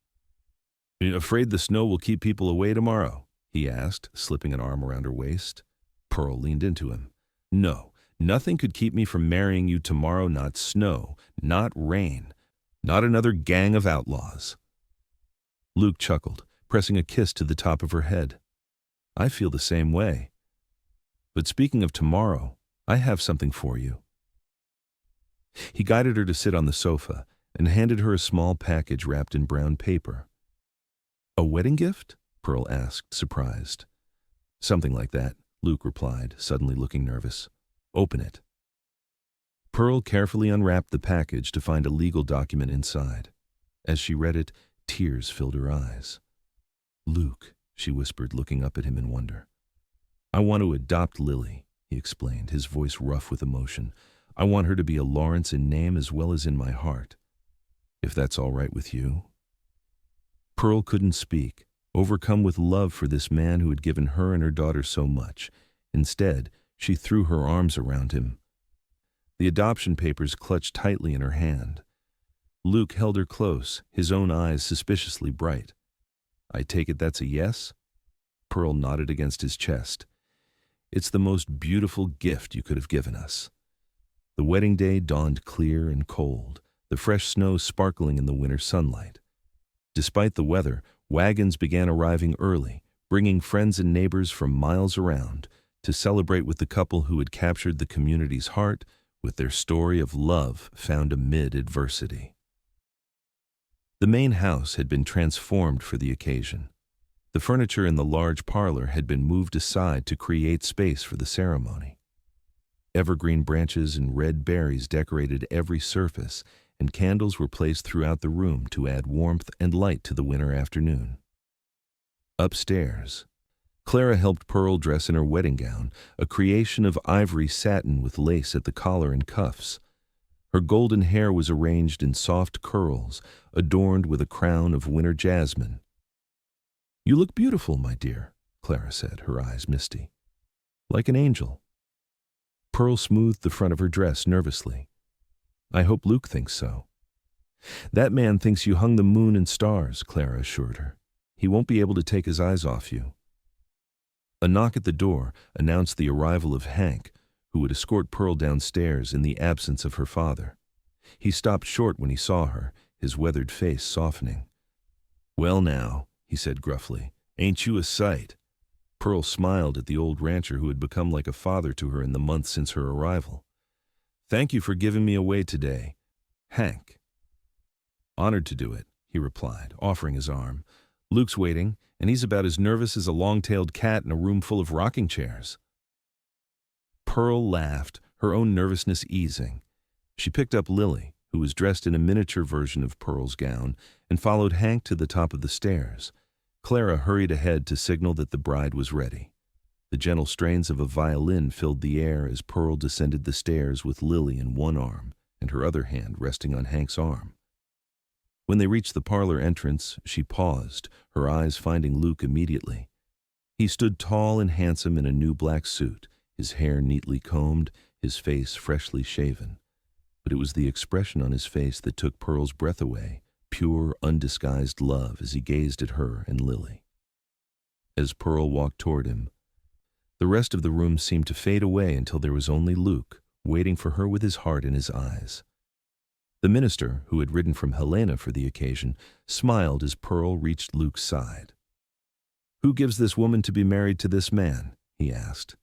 "Afraid the snow will keep people away tomorrow?" he asked, slipping an arm around her waist. Pearl leaned into him. "No, nothing could keep me from marrying you tomorrow, not snow, not rain, not another gang of outlaws." Luke chuckled, pressing a kiss to the top of her head. "I feel the same way. But speaking of tomorrow, I have something for you." He guided her to sit on the sofa and handed her a small package wrapped in brown paper. "A wedding gift?" Pearl asked, surprised. "Something like that," Luke replied, suddenly looking nervous. "Open it." Pearl carefully unwrapped the package to find a legal document inside. As she read it, tears filled her eyes. "Luke," she whispered, looking up at him in wonder. "I want to adopt Lily," he explained, his voice rough with emotion. "I want her to be a Lawrence in name as well as in my heart. If that's all right with you." Pearl couldn't speak, overcome with love for this man who had given her and her daughter so much. Instead, she threw her arms around him. The adoption papers clutched tightly in her hand. Luke held her close, his own eyes suspiciously bright. "I take it that's a yes?" Pearl nodded against his chest. "It's the most beautiful gift you could have given us." The wedding day dawned clear and cold, the fresh snow sparkling in the winter sunlight. Despite the weather, wagons began arriving early, bringing friends and neighbors from miles around to celebrate with the couple who had captured the community's heart with their story of love found amid adversity. The main house had been transformed for the occasion. The furniture in the large parlor had been moved aside to create space for the ceremony. Evergreen branches and red berries decorated every surface, and candles were placed throughout the room to add warmth and light to the winter afternoon. Upstairs, Clara helped Pearl dress in her wedding gown, a creation of ivory satin with lace at the collar and cuffs. Her golden hair was arranged in soft curls, adorned with a crown of winter jasmine. "You look beautiful, my dear," Clara said, her eyes misty. "Like an angel." Pearl smoothed the front of her dress nervously. "I hope Luke thinks so." "That man thinks you hung the moon and stars," Clara assured her. "He won't be able to take his eyes off you." A knock at the door announced the arrival of Hank, who would escort Pearl downstairs in the absence of her father. He stopped short when he saw her, his weathered face softening. "Well now," he said gruffly, "ain't you a sight?" Pearl smiled at the old rancher who had become like a father to her in the months since her arrival. "Thank you for giving me away today, Hank." "Honored to do it," he replied, offering his arm. "Luke's waiting, and he's about as nervous as a long-tailed cat in a room full of rocking chairs." Pearl laughed, her own nervousness easing. She picked up Lily, who was dressed in a miniature version of Pearl's gown, and followed Hank to the top of the stairs. Clara hurried ahead to signal that the bride was ready. The gentle strains of a violin filled the air as Pearl descended the stairs with Lily in one arm and her other hand resting on Hank's arm. When they reached the parlor entrance, she paused, her eyes finding Luke immediately. He stood tall and handsome in a new black suit, his hair neatly combed, his face freshly shaven. But it was the expression on his face that took Pearl's breath away, pure, undisguised love as he gazed at her and Lily. As Pearl walked toward him, the rest of the room seemed to fade away until there was only Luke, waiting for her with his heart in his eyes. The minister, who had ridden from Helena for the occasion, smiled as Pearl reached Luke's side. "Who gives this woman to be married to this man?" he asked.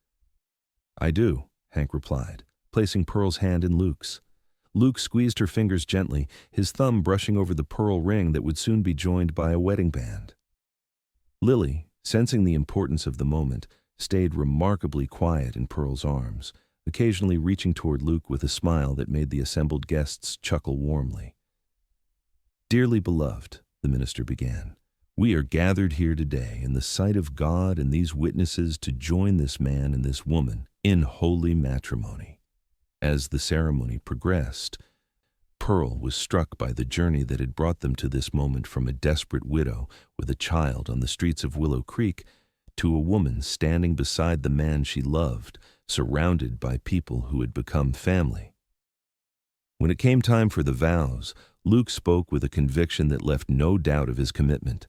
"I do," Hank replied, placing Pearl's hand in Luke's. Luke squeezed her fingers gently, his thumb brushing over the pearl ring that would soon be joined by a wedding band. Lily, sensing the importance of the moment, stayed remarkably quiet in Pearl's arms, occasionally reaching toward Luke with a smile that made the assembled guests chuckle warmly. "Dearly beloved," the minister began, "we are gathered here today in the sight of God and these witnesses to join this man and this woman in holy matrimony." As the ceremony progressed, Pearl was struck by the journey that had brought them to this moment from a desperate widow with a child on the streets of Willow Creek to a woman standing beside the man she loved, surrounded by people who had become family. When it came time for the vows, Luke spoke with a conviction that left no doubt of his commitment.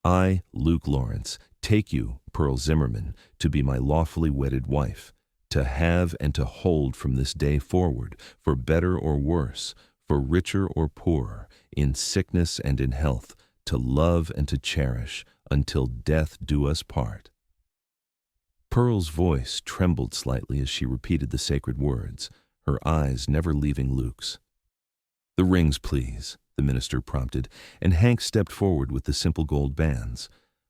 "I, Luke Lawrence, take you, Pearl Zimmerman, to be my lawfully wedded wife, to have and to hold from this day forward, for better or worse, for richer or poorer, in sickness and in health, to love and to cherish, until death do us part." Pearl's voice trembled slightly as she repeated the sacred words, her eyes never leaving Luke's. "The rings, please," the minister prompted, and Hank stepped forward with the simple gold bands.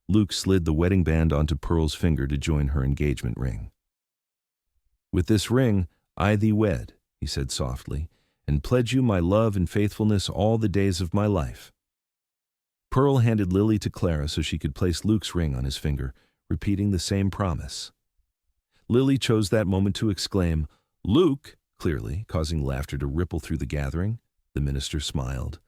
Luke slid the wedding band onto Pearl's finger to join her engagement ring. "With this ring I thee wed," he said softly, "and pledge you my love and faithfulness all the days of my life." Pearl handed Lily to Clara so she could place Luke's ring on his finger, repeating the same promise. Lily chose that moment to exclaim, "Luke," clearly, causing laughter to ripple through the gathering. The minister smiled.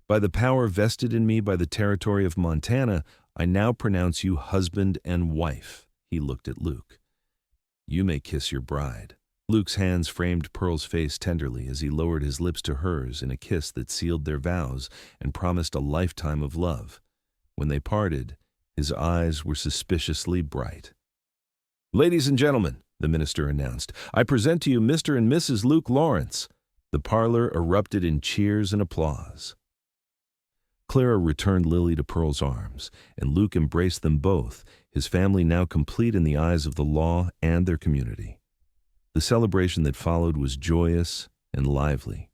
"By the power vested in me by the territory of Montana, I now pronounce you husband and wife." He looked at Luke. "You may kiss your bride." Luke's hands framed Pearl's face tenderly as he lowered his lips to hers in a kiss that sealed their vows and promised a lifetime of love. When they parted, his eyes were suspiciously bright. "Ladies and gentlemen," the minister announced, "I present to you Mr. and Mrs. Luke Lawrence." The parlor erupted in cheers and applause. Clara returned Lily to Pearl's arms, and Luke embraced them both, his family now complete in the eyes of the law and their community. The celebration that followed was joyous and lively.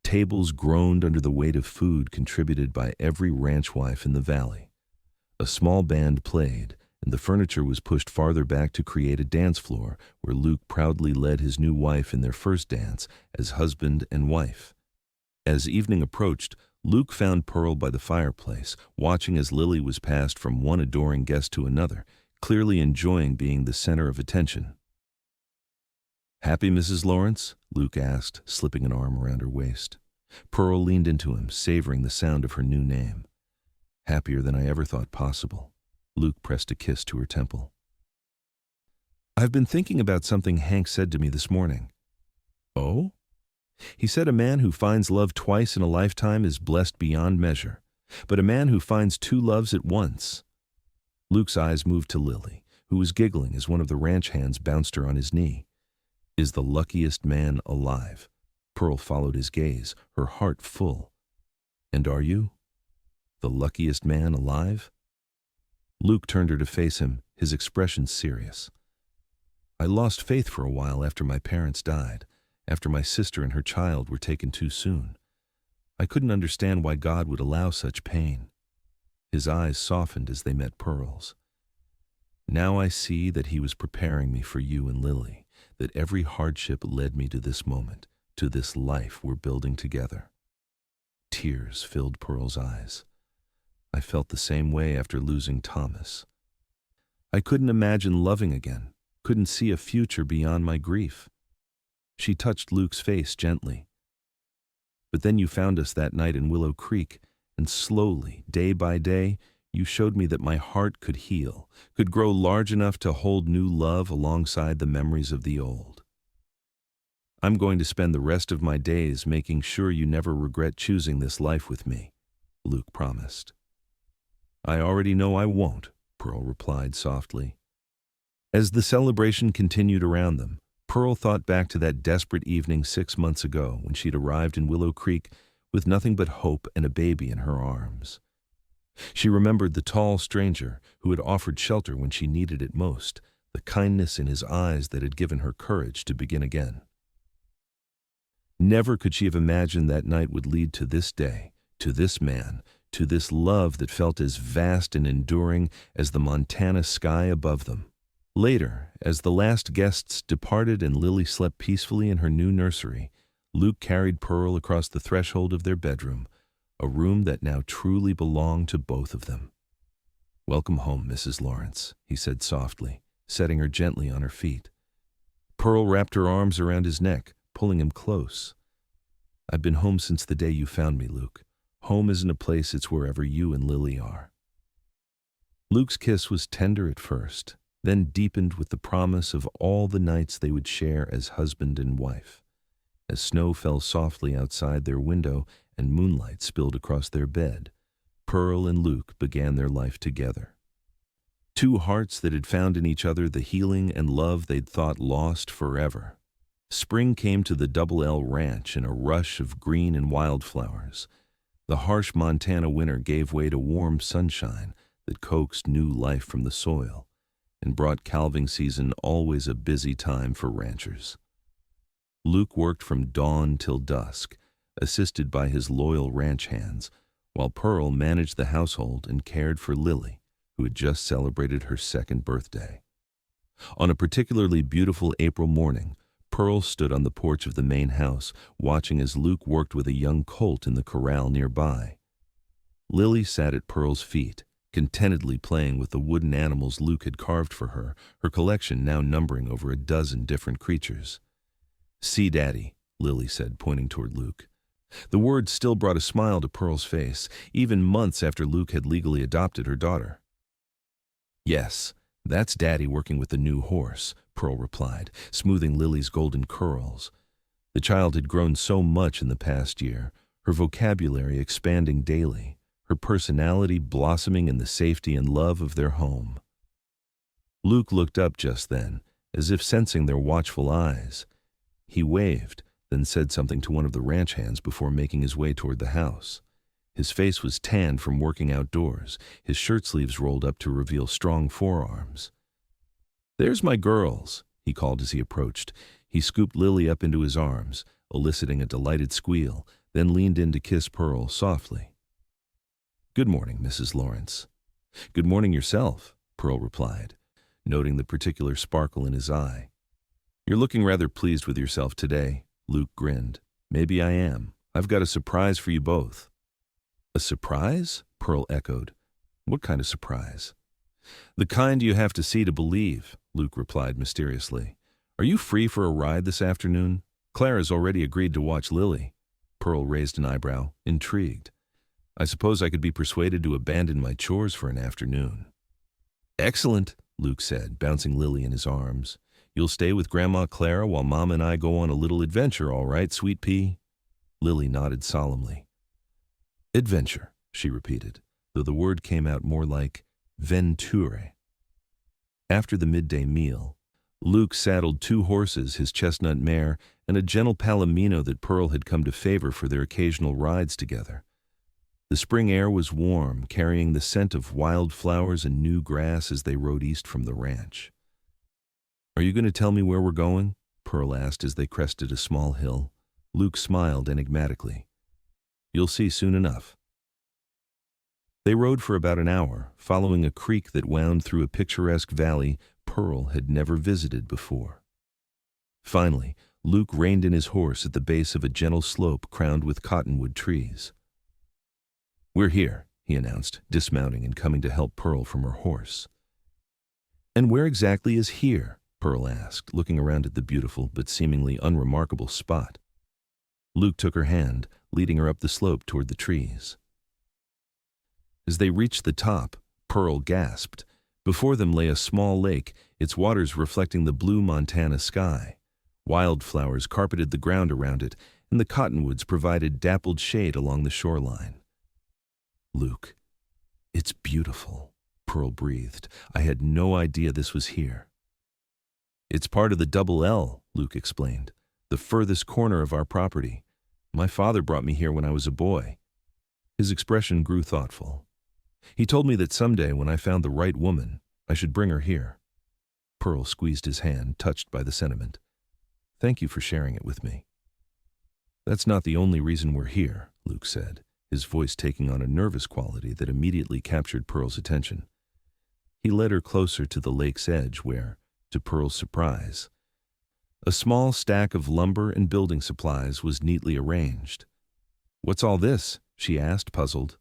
Tables groaned under the weight of food contributed by every ranch wife in the valley. A small band played, and the furniture was pushed farther back to create a dance floor where Luke proudly led his new wife in their first dance as husband and wife. As evening approached, Luke found Pearl by the fireplace, watching as Lily was passed from one adoring guest to another, clearly enjoying being the center of attention. "Happy, Mrs. Lawrence?" Luke asked, slipping an arm around her waist. Pearl leaned into him, savoring the sound of her new name. "Happier than I ever thought possible." Luke pressed a kiss to her temple. "I've been thinking about something Hank said to me this morning." "Oh?" "He said a man who finds love twice in a lifetime is blessed beyond measure, but a man who finds two loves at once." Luke's eyes moved to Lily, who was giggling as one of the ranch hands bounced her on his knee. "Is the luckiest man alive?" Pearl followed his gaze, her heart full. "And are you? The luckiest man alive?" Luke turned her to face him, his expression serious. "I lost faith for a while after my parents died, after my sister and her child were taken too soon. I couldn't understand why God would allow such pain." His eyes softened as they met Pearl's. "Now I see that he was preparing me for you and Lily, that every hardship led me to this moment, to this life we're building together." Tears filled Pearl's eyes. I felt the same way after losing Thomas. I couldn't imagine loving again, couldn't see a future beyond my grief. She touched Luke's face gently. But then you found us that night in Willow Creek, and slowly, day by day, you showed me that my heart could heal, could grow large enough to hold new love alongside the memories of the old. I'm going to spend the rest of my days making sure you never regret choosing this life with me, Luke promised. I already know I won't, Pearl replied softly. As the celebration continued around them, Pearl thought back to that desperate evening 6 months ago when she'd arrived in Willow Creek with nothing but hope and a baby in her arms. She remembered the tall stranger who had offered shelter when she needed it most, the kindness in his eyes that had given her courage to begin again. Never could she have imagined that night would lead to this day, to this man, to this love that felt as vast and enduring as the Montana sky above them. Later, as the last guests departed and Lily slept peacefully in her new nursery, Luke carried Pearl across the threshold of their bedroom, a room that now truly belonged to both of them. "Welcome home, Mrs. Lawrence," he said softly, setting her gently on her feet. Pearl wrapped her arms around his neck, pulling him close. "I've been home since the day you found me, Luke. Home isn't a place, it's wherever you and Lily are." Luke's kiss was tender at first, then deepened with the promise of all the nights they would share as husband and wife. As snow fell softly outside their window and moonlight spilled across their bed, Pearl and Luke began their life together. Two hearts that had found in each other the healing and love they'd thought lost forever. Spring came to the Double L Ranch in a rush of green and wildflowers. The harsh Montana winter gave way to warm sunshine that coaxed new life from the soil and brought calving season, always a busy time for ranchers. Luke worked from dawn till dusk, assisted by his loyal ranch hands, while Pearl managed the household and cared for Lily, who had just celebrated her 2nd birthday. On a particularly beautiful April morning, Pearl stood on the porch of the main house, watching as Luke worked with a young colt in the corral nearby. Lily sat at Pearl's feet, contentedly playing with the wooden animals Luke had carved for her, her collection now numbering over a dozen different creatures. "See, Daddy," Lily said, pointing toward Luke. The words still brought a smile to Pearl's face, even months after Luke had legally adopted her daughter. "Yes, that's Daddy working with the new horse," Pearl replied, smoothing Lily's golden curls. The child had grown so much in the past year, her vocabulary expanding daily, her personality blossoming in the safety and love of their home. Luke looked up just then, as if sensing their watchful eyes. He waved, then said something to one of the ranch hands before making his way toward the house. His face was tanned from working outdoors, his shirt sleeves rolled up to reveal strong forearms. "There's my girls," he called as he approached. He scooped Lily up into his arms, eliciting a delighted squeal, then leaned in to kiss Pearl softly. "Good morning, Mrs. Lawrence." "Good morning yourself," Pearl replied, noting the particular sparkle in his eye. "You're looking rather pleased with yourself today," Luke grinned. "Maybe I am. I've got a surprise for you both." "A surprise?" Pearl echoed. "What kind of surprise?" "The kind you have to see to believe," Luke replied mysteriously. "Are you free for a ride this afternoon? Clara's already agreed to watch Lily." Pearl raised an eyebrow, intrigued. "I suppose I could be persuaded to abandon my chores for an afternoon." "Excellent," Luke said, bouncing Lily in his arms. "You'll stay with Grandma Clara while Mom and I go on a little adventure, all right, sweet pea?" Lily nodded solemnly. "Adventure," she repeated, though the word came out more like venture. After the midday meal, Luke saddled 2 horses, his chestnut mare, and a gentle palomino that Pearl had come to favor for their occasional rides together. The spring air was warm, carrying the scent of wildflowers and new grass as they rode east from the ranch. "Are you going to tell me where we're going?" Pearl asked as they crested a small hill. Luke smiled enigmatically. "You'll see soon enough." They rode for about an hour, following a creek that wound through a picturesque valley Pearl had never visited before. Finally, Luke reined in his horse at the base of a gentle slope crowned with cottonwood trees. "We're here," he announced, dismounting and coming to help Pearl from her horse. "And where exactly is here?" Pearl asked, looking around at the beautiful but seemingly unremarkable spot. Luke took her hand, leading her up the slope toward the trees. As they reached the top, Pearl gasped. Before them lay a small lake, its waters reflecting the blue Montana sky. Wildflowers carpeted the ground around it, and the cottonwoods provided dappled shade along the shoreline. "Luke, it's beautiful," Pearl breathed. "I had no idea this was here." "It's part of the Double L," Luke explained, "the furthest corner of our property. My father brought me here when I was a boy." His expression grew thoughtful. "He told me that someday when I found the right woman, I should bring her here." Pearl squeezed his hand, touched by the sentiment. "Thank you for sharing it with me." "That's not the only reason we're here," Luke said, his voice taking on a nervous quality that immediately captured Pearl's attention. He led her closer to the lake's edge where, to Pearl's surprise, a small stack of lumber and building supplies was neatly arranged. "What's all this?" she asked, puzzled.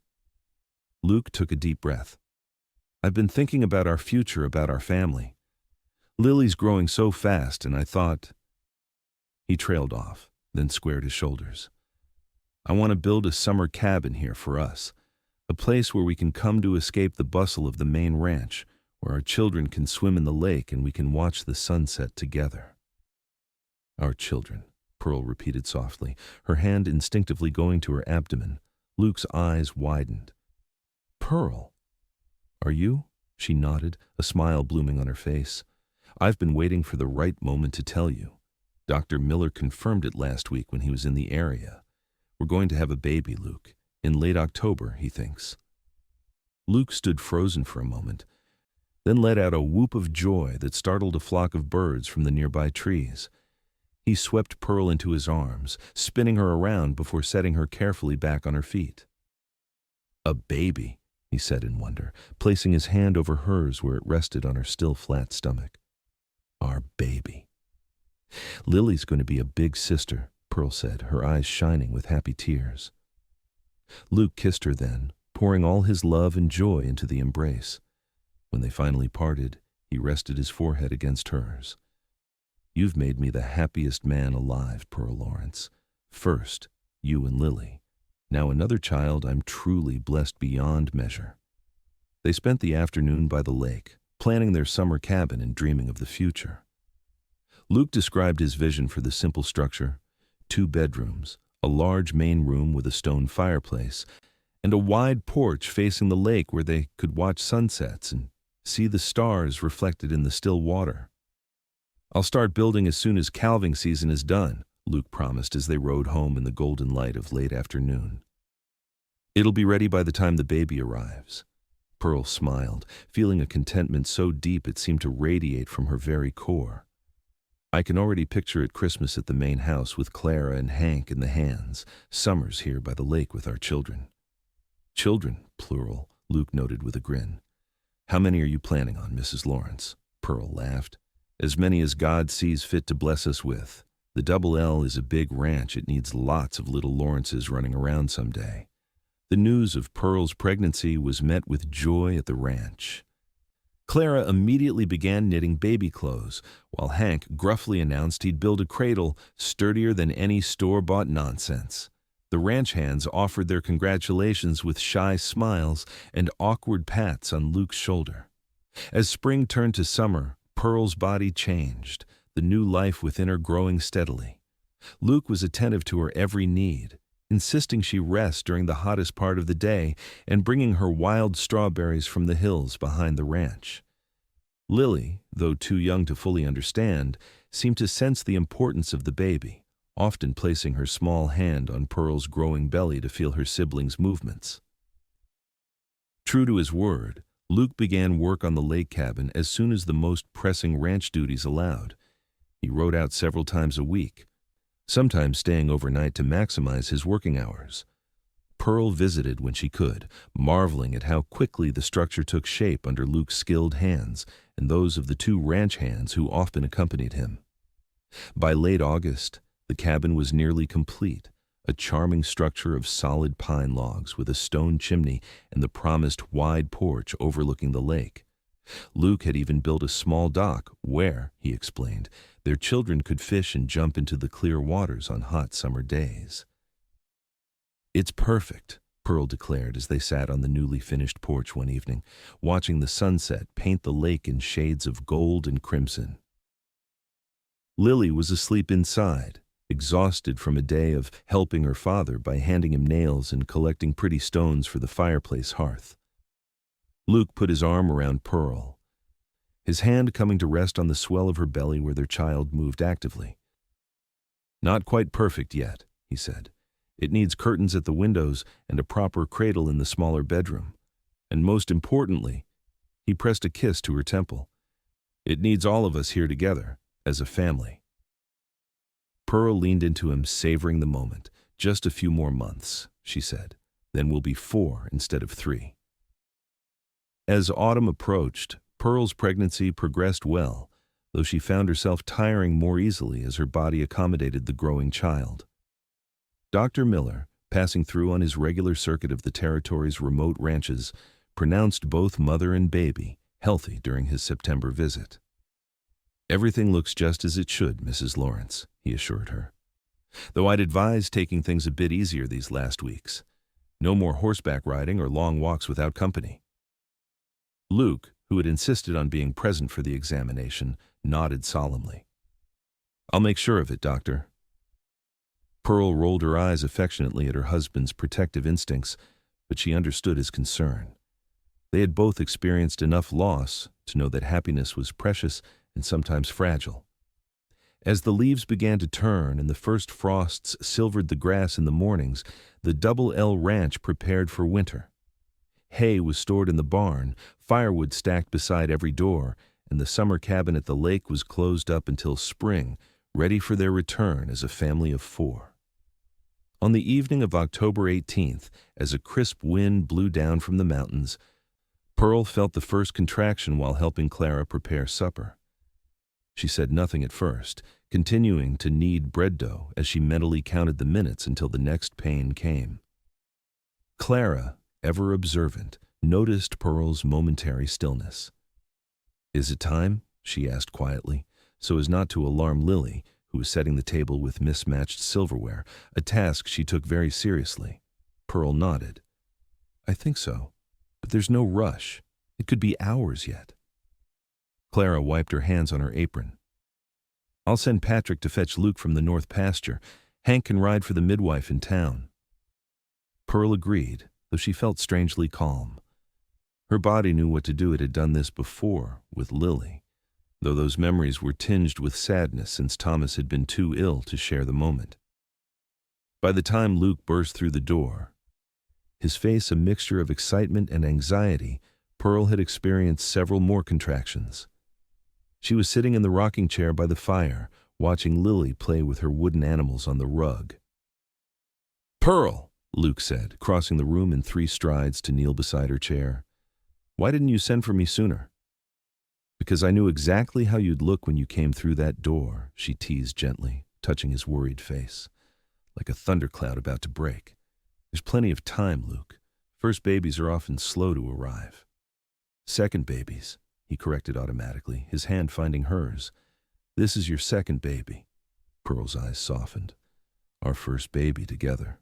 Luke took a deep breath. "I've been thinking about our future, about our family. Lily's growing so fast, and I thought—" He trailed off, then squared his shoulders. "I want to build a summer cabin here for us, a place where we can come to escape the bustle of the main ranch, where our children can swim in the lake and we can watch the sunset together." "Our children," Pearl repeated softly, her hand instinctively going to her abdomen. Luke's eyes widened. "Pearl, are you?" She nodded, a smile blooming on her face. "I've been waiting for the right moment to tell you. Dr. Miller confirmed it last week when he was in the area. We're going to have a baby, Luke. In late October, he thinks." Luke stood frozen for a moment, then let out a whoop of joy that startled a flock of birds from the nearby trees. He swept Pearl into his arms, spinning her around before setting her carefully back on her feet. "A baby," he said in wonder, placing his hand over hers where it rested on her still flat stomach. "Our baby." "Lily's going to be a big sister," Pearl said, her eyes shining with happy tears. Luke kissed her then, pouring all his love and joy into the embrace. When they finally parted, he rested his forehead against hers. "You've made me the happiest man alive, Pearl Lawrence. First, you and Lily. Now another child I'm truly blessed beyond measure." They spent the afternoon by the lake, planning their summer cabin and dreaming of the future. Luke described his vision for the simple structure: 2 bedrooms, a large main room with a stone fireplace, and a wide porch facing the lake where they could watch sunsets and see the stars reflected in the still water. "I'll start building as soon as calving season is done," Luke promised as they rode home in the golden light of late afternoon. "It'll be ready by the time the baby arrives." Pearl smiled, feeling a contentment so deep it seemed to radiate from her very core. "I can already picture it Christmas at the main house with Clara and Hank in the hands, summers here by the lake with our children." "Children, plural," Luke noted with a grin. "How many are you planning on, Mrs. Lawrence?" Pearl laughed. "As many as God sees fit to bless us with. The Double L is a big ranch. It needs lots of little Lawrences running around someday." The news of Pearl's pregnancy was met with joy at the ranch. Clara immediately began knitting baby clothes, while Hank gruffly announced he'd build a cradle sturdier than any store-bought nonsense. The ranch hands offered their congratulations with shy smiles and awkward pats on Luke's shoulder. As spring turned to summer, Pearl's body changed, the new life within her growing steadily. Luke was attentive to her every need, insisting she rest during the hottest part of the day and bringing her wild strawberries from the hills behind the ranch. Lily, though too young to fully understand, seemed to sense the importance of the baby, often placing her small hand on Pearl's growing belly to feel her siblings' movements. True to his word, Luke began work on the lake cabin as soon as the most pressing ranch duties allowed. He rode out several times a week, sometimes staying overnight to maximize his working hours. Pearl visited when she could, marveling at how quickly the structure took shape under Luke's skilled hands and those of the 2 ranch hands who often accompanied him. By late August, the cabin was nearly complete, a charming structure of solid pine logs with a stone chimney and the promised wide porch overlooking the lake. Luke had even built a small dock where, he explained, their children could fish and jump into the clear waters on hot summer days. "It's perfect," Pearl declared as they sat on the newly finished porch one evening, watching the sunset paint the lake in shades of gold and crimson. Lily was asleep inside, exhausted from a day of helping her father by handing him nails and collecting pretty stones for the fireplace hearth. Luke put his arm around Pearl, his hand coming to rest on the swell of her belly where their child moved actively. "Not quite perfect yet," he said. "It needs curtains at the windows and a proper cradle in the smaller bedroom. And most importantly," he pressed a kiss to her temple, "it needs all of us here together, as a family." Pearl leaned into him, savoring the moment. "Just a few more months," she said. "Then we'll be 4 instead of 3. As autumn approached, Pearl's pregnancy progressed well, though she found herself tiring more easily as her body accommodated the growing child. Dr. Miller, passing through on his regular circuit of the territory's remote ranches, pronounced both mother and baby healthy during his September visit. "Everything looks just as it should, Mrs. Lawrence," he assured her. "Though I'd advise taking things a bit easier these last weeks. No more horseback riding or long walks without company." Luke, who had insisted on being present for the examination, nodded solemnly. "I'll make sure of it, Doctor." Pearl rolled her eyes affectionately at her husband's protective instincts, but she understood his concern. They had both experienced enough loss to know that happiness was precious and sometimes fragile. As the leaves began to turn and the first frosts silvered the grass in the mornings, the Double L Ranch prepared for winter. Hay was stored in the barn, firewood stacked beside every door, and the summer cabin at the lake was closed up until spring, ready for their return as a family of 4. On the evening of October 18th, as a crisp wind blew down from the mountains, Pearl felt the first contraction while helping Clara prepare supper. She said nothing at first, continuing to knead bread dough as she mentally counted the minutes until the next pain came. Clara, ever observant, noticed Pearl's momentary stillness. "Is it time?" she asked quietly, so as not to alarm Lily, who was setting the table with mismatched silverware, a task she took very seriously. Pearl nodded. "I think so, but there's no rush. It could be hours yet." Clara wiped her hands on her apron. "I'll send Patrick to fetch Luke from the north pasture. Hank can ride for the midwife in town." Pearl agreed, though she felt strangely calm. Her body knew what to do. It had done this before with Lily, though those memories were tinged with sadness since Thomas had been too ill to share the moment. By the time Luke burst through the door, his face a mixture of excitement and anxiety, Pearl had experienced several more contractions. She was sitting in the rocking chair by the fire, watching Lily play with her wooden animals on the rug. "Pearl," Luke said, crossing the room in 3 strides to kneel beside her chair. "Why didn't you send for me sooner?" "Because I knew exactly how you'd look when you came through that door," she teased gently, touching his worried face. "Like a thundercloud about to break. There's plenty of time, Luke. First babies are often slow to arrive." "Second babies," he corrected automatically, his hand finding hers. "This is your second baby." Pearl's eyes softened. "Our first baby together."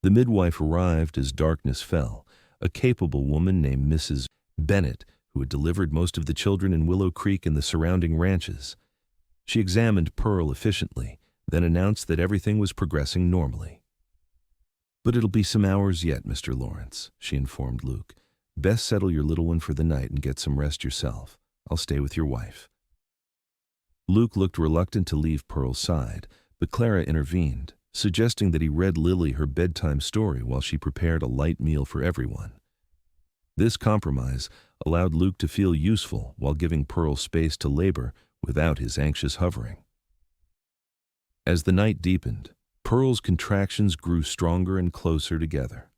The midwife arrived as darkness fell, a capable woman named Mrs. Bennett, who had delivered most of the children in Willow Creek and the surrounding ranches. She examined Pearl efficiently, then announced that everything was progressing normally. "But it'll be some hours yet, Mr. Lawrence," she informed Luke. "Best settle your little one for the night and get some rest yourself. I'll stay with your wife." Luke looked reluctant to leave Pearl's side, but Clara intervened, suggesting that he read Lily her bedtime story while she prepared a light meal for everyone. This compromise allowed Luke to feel useful while giving Pearl space to labor without his anxious hovering. As the night deepened, Pearl's contractions grew stronger and closer together.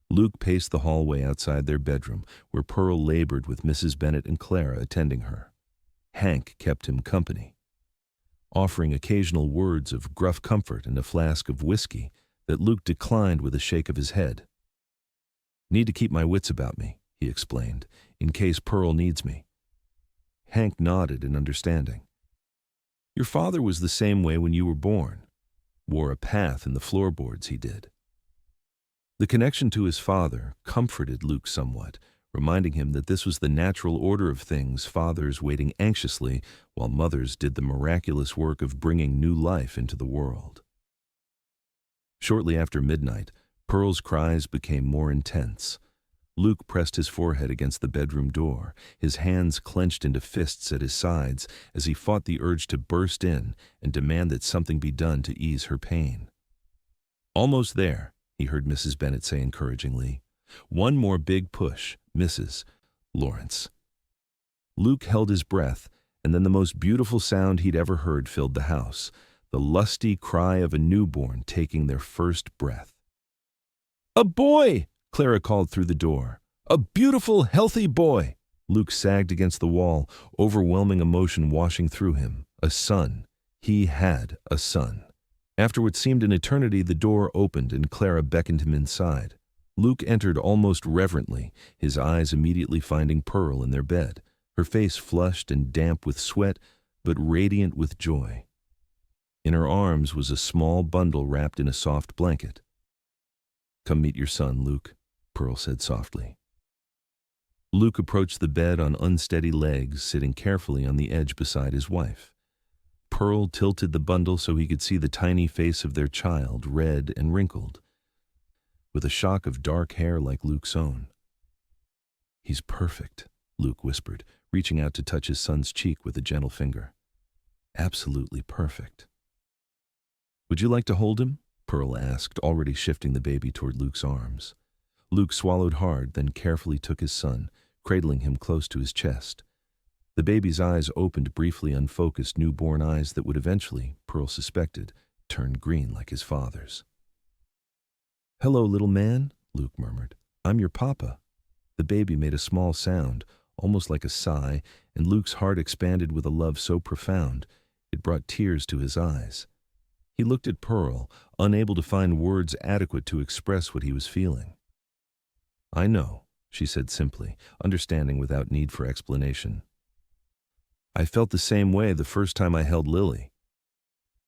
Luke paced the hallway outside their bedroom, where Pearl labored with Mrs. Bennett and Clara attending her. Hank kept him company. offering occasional words of gruff comfort and a flask of whiskey that Luke declined with a shake of his head. "Need to keep my wits about me," he explained, "in case Pearl needs me." Hank nodded in understanding. "Your father was the same way when you were born. Wore a path in the floorboards, he did." The connection to his father comforted Luke somewhat, reminding him that this was the natural order of things, fathers waiting anxiously while mothers did the miraculous work of bringing new life into the world. Shortly after midnight, Pearl's cries became more intense. Luke pressed his forehead against the bedroom door, his hands clenched into fists at his sides as he fought the urge to burst in and demand that something be done to ease her pain. "Almost there," he heard Mrs. Bennet say encouragingly. "One more big push, Mrs. Lawrence." Luke held his breath, and then the most beautiful sound he'd ever heard filled the house, the lusty cry of a newborn taking their first breath. "A boy!" Clara called through the door. "A beautiful, healthy boy!" Luke sagged against the wall, overwhelming emotion washing through him. A son. He had a son. After what seemed an eternity, the door opened and Clara beckoned him inside. Luke entered almost reverently, his eyes immediately finding Pearl in their bed, her face flushed and damp with sweat, but radiant with joy. In her arms was a small bundle wrapped in a soft blanket. "Come meet your son, Luke," Pearl said softly. Luke approached the bed on unsteady legs, sitting carefully on the edge beside his wife. Pearl tilted the bundle so he could see the tiny face of their child, red and wrinkled, with a shock of dark hair like Luke's own. "He's perfect," Luke whispered, reaching out to touch his son's cheek with a gentle finger. "Absolutely perfect." "Would you like to hold him?" Pearl asked, already shifting the baby toward Luke's arms. Luke swallowed hard, then carefully took his son, cradling him close to his chest. The baby's eyes opened briefly, unfocused newborn eyes that would eventually, Pearl suspected, turn green like his father's. "Hello, little man," Luke murmured. "I'm your papa." The baby made a small sound, almost like a sigh, and Luke's heart expanded with a love so profound it brought tears to his eyes. He looked at Pearl, unable to find words adequate to express what he was feeling. "I know," she said simply, understanding without need for explanation. "I felt the same way the first time I held Lily."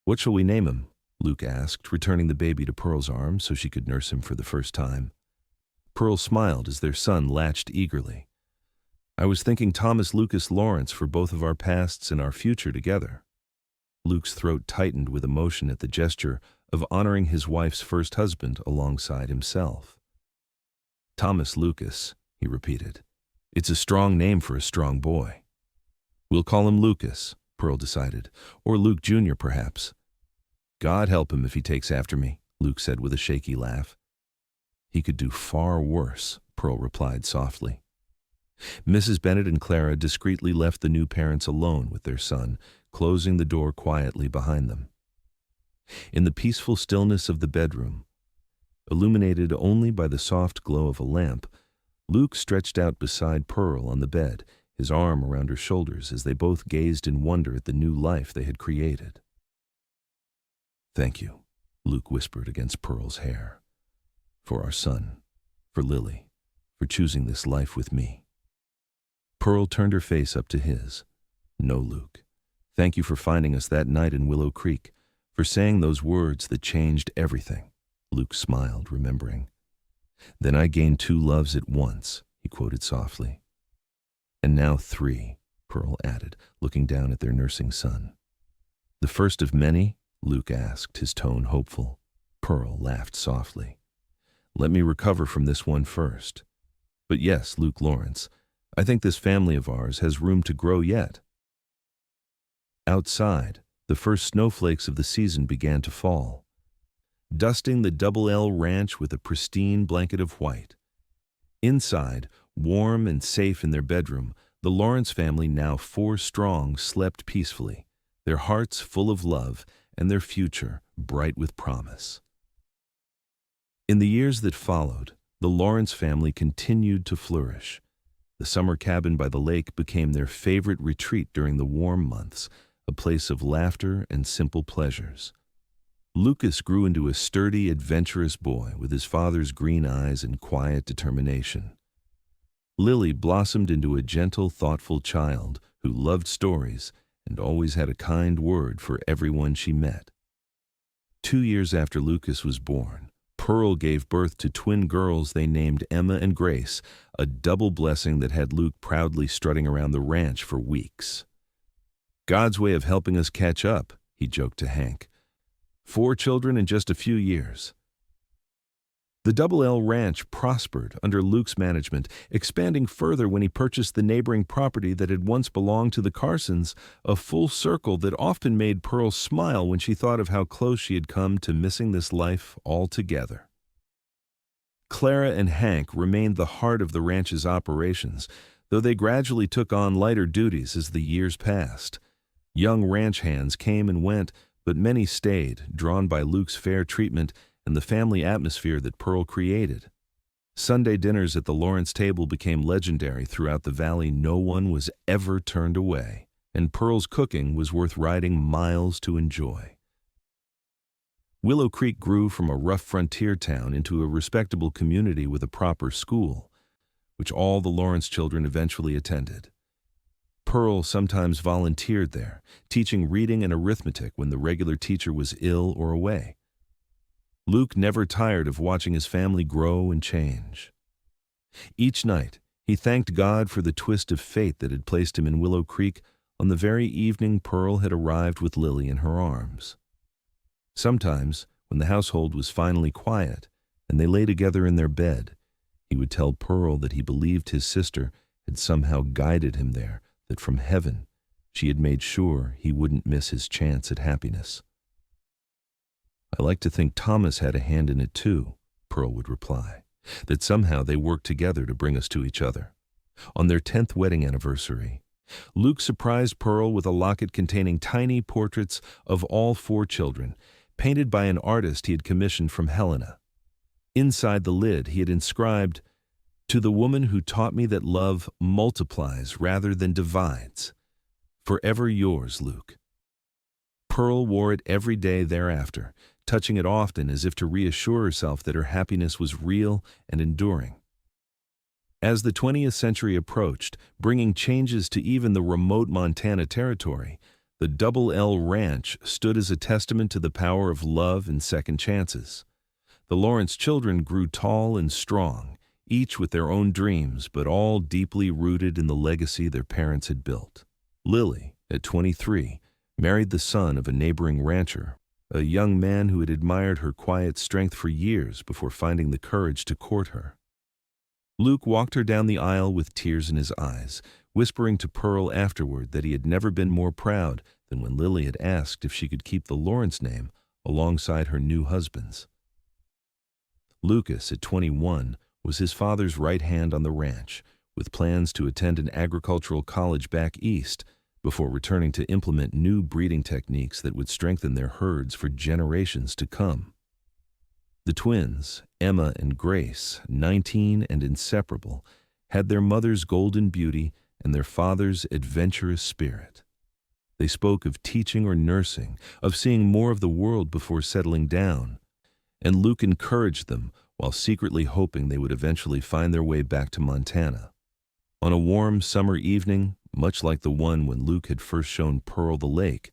"What shall we name him?" Luke asked, returning the baby to Pearl's arms so she could nurse him for the first time. Pearl smiled as their son latched eagerly. "I was thinking Thomas Lucas Lawrence for both of our pasts and our future together." Luke's throat tightened with emotion at the gesture of honoring his wife's first husband alongside himself. "Thomas Lucas," he repeated. "It's a strong name for a strong boy." "We'll call him Lucas," Pearl decided, "or Luke Jr. perhaps." "God help him if he takes after me," Luke said with a shaky laugh. "He could do far worse," Pearl replied softly. Mrs. Bennet and Clara discreetly left the new parents alone with their son, closing the door quietly behind them. In the peaceful stillness of the bedroom, illuminated only by the soft glow of a lamp, Luke stretched out beside Pearl on the bed, his arm around her shoulders as they both gazed in wonder at the new life they had created. "Thank you," Luke whispered against Pearl's hair. "For our son, for Lily, for choosing this life with me." Pearl turned her face up to his. "No, Luke. Thank you for finding us that night in Willow Creek, for saying those words that changed everything." Luke smiled, remembering. "Then I gained 2 loves at once," he quoted softly. "And now 3, Pearl added, looking down at their nursing son. "The first of many?" Luke asked, his tone hopeful. Pearl laughed softly. "Let me recover from this one first. But yes, Luke Lawrence, I think this family of ours has room to grow yet." Outside, the first snowflakes of the season began to fall, dusting the Double L Ranch with a pristine blanket of white. Inside, warm and safe in their bedroom, the Lawrence family, now 4 strong, slept peacefully, their hearts full of love and their future bright with promise. In the years that followed, the Lawrence family continued to flourish. The summer cabin by the lake became their favorite retreat during the warm months, a place of laughter and simple pleasures. Lucas grew into a sturdy, adventurous boy with his father's green eyes and quiet determination. Lily blossomed into a gentle, thoughtful child who loved stories and always had a kind word for everyone she met. 2 years after Lucas was born, Pearl gave birth to twin girls they named Emma and Grace, a double blessing that had Luke proudly strutting around the ranch for weeks. "God's way of helping us catch up," he joked to Hank. 4 children in just a few years. The Double L Ranch prospered under Luke's management, expanding further when he purchased the neighboring property that had once belonged to the Carsons, a full circle that often made Pearl smile when she thought of how close she had come to missing this life altogether. Clara and Hank remained the heart of the ranch's operations, though they gradually took on lighter duties as the years passed. Young ranch hands came and went, but many stayed, drawn by Luke's fair treatment and the family atmosphere that Pearl created. Sunday dinners at the Lawrence table became legendary throughout the valley. No one was ever turned away, and Pearl's cooking was worth riding miles to enjoy. Willow Creek grew from a rough frontier town into a respectable community with a proper school, which all the Lawrence children eventually attended. Pearl sometimes volunteered there, teaching reading and arithmetic when the regular teacher was ill or away. Luke never tired of watching his family grow and change. Each night, he thanked God for the twist of fate that had placed him in Willow Creek on the very evening Pearl had arrived with Lily in her arms. Sometimes, when the household was finally quiet and they lay together in their bed, he would tell Pearl that he believed his sister had somehow guided him there, that from heaven she had made sure he wouldn't miss his chance at happiness. "I like to think Thomas had a hand in it too," Pearl would reply, "that somehow they worked together to bring us to each other." On their 10th wedding anniversary, Luke surprised Pearl with a locket containing tiny portraits of all 4 children, painted by an artist he had commissioned from Helena. Inside the lid, he had inscribed, "To the woman who taught me that love multiplies rather than divides. Forever yours, Luke." Pearl wore it every day thereafter, touching it often as if to reassure herself that her happiness was real and enduring. As the 20th century approached, bringing changes to even the remote Montana territory, the Double L Ranch stood as a testament to the power of love and second chances. The Lawrence children grew tall and strong, each with their own dreams, but all deeply rooted in the legacy their parents had built. Lily, at 23, married the son of a neighboring rancher, a young man who had admired her quiet strength for years before finding the courage to court her. Luke walked her down the aisle with tears in his eyes, whispering to Pearl afterward that he had never been more proud than when Lily had asked if she could keep the Lawrence name alongside her new husband's. Lucas, at 21, was his father's right hand on the ranch, with plans to attend an agricultural college back east before returning to implement new breeding techniques that would strengthen their herds for generations to come. The twins, Emma and Grace, 19 and inseparable, had their mother's golden beauty and their father's adventurous spirit. They spoke of teaching or nursing, of seeing more of the world before settling down, and Luke encouraged them while secretly hoping they would eventually find their way back to Montana. On a warm summer evening, much like the one when Luke had first shown Pearl the lake,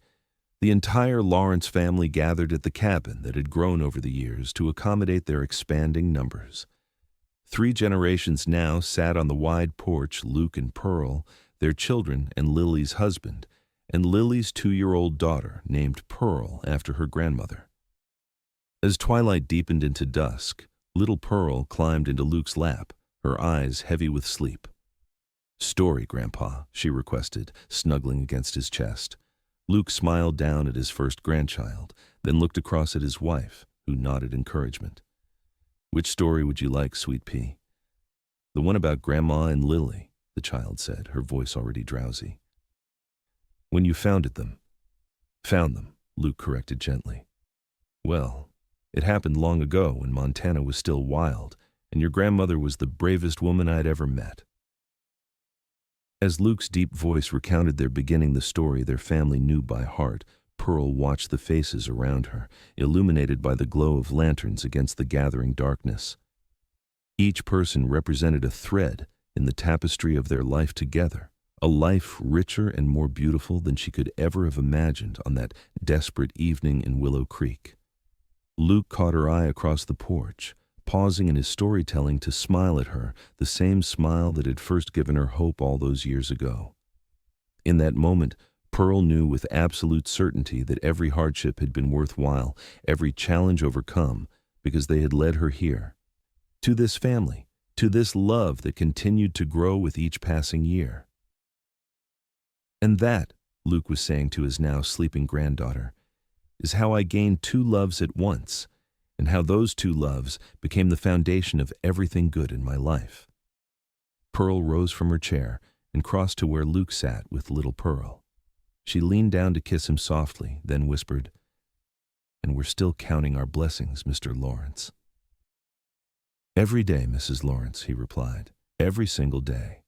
the entire Lawrence family gathered at the cabin that had grown over the years to accommodate their expanding numbers. 3 generations now sat on the wide porch, Luke and Pearl, their children and Lily's husband, and Lily's 2-year-old daughter, named Pearl after her grandmother. As twilight deepened into dusk, little Pearl climbed into Luke's lap, her eyes heavy with sleep. "Story, Grandpa," she requested, snuggling against his chest. Luke smiled down at his first grandchild, then looked across at his wife, who nodded encouragement. "Which story would you like, sweet pea?" "The one about Grandma and Lily," the child said, her voice already drowsy. "When you found them." "Found them," Luke corrected gently. "Well, it happened long ago when Montana was still wild, and your grandmother was the bravest woman I'd ever met." As Luke's deep voice recounted their beginning, the story their family knew by heart, Pearl watched the faces around her, illuminated by the glow of lanterns against the gathering darkness. Each person represented a thread in the tapestry of their life together, a life richer and more beautiful than she could ever have imagined on that desperate evening in Willow Creek. Luke caught her eye across the porch, pausing in his storytelling to smile at her, the same smile that had first given her hope all those years ago. In that moment, Pearl knew with absolute certainty that every hardship had been worthwhile, every challenge overcome, because they had led her here, to this family, to this love that continued to grow with each passing year. And that, Luke was saying to his now sleeping granddaughter, is how I gained two loves at once, and how those two loves became the foundation of everything good in my life. Pearl rose from her chair and crossed to where Luke sat with little Pearl. She leaned down to kiss him softly, then whispered, "And we're still counting our blessings, Mr. Lawrence." "Every day, Mrs. Lawrence," he replied, "every single day."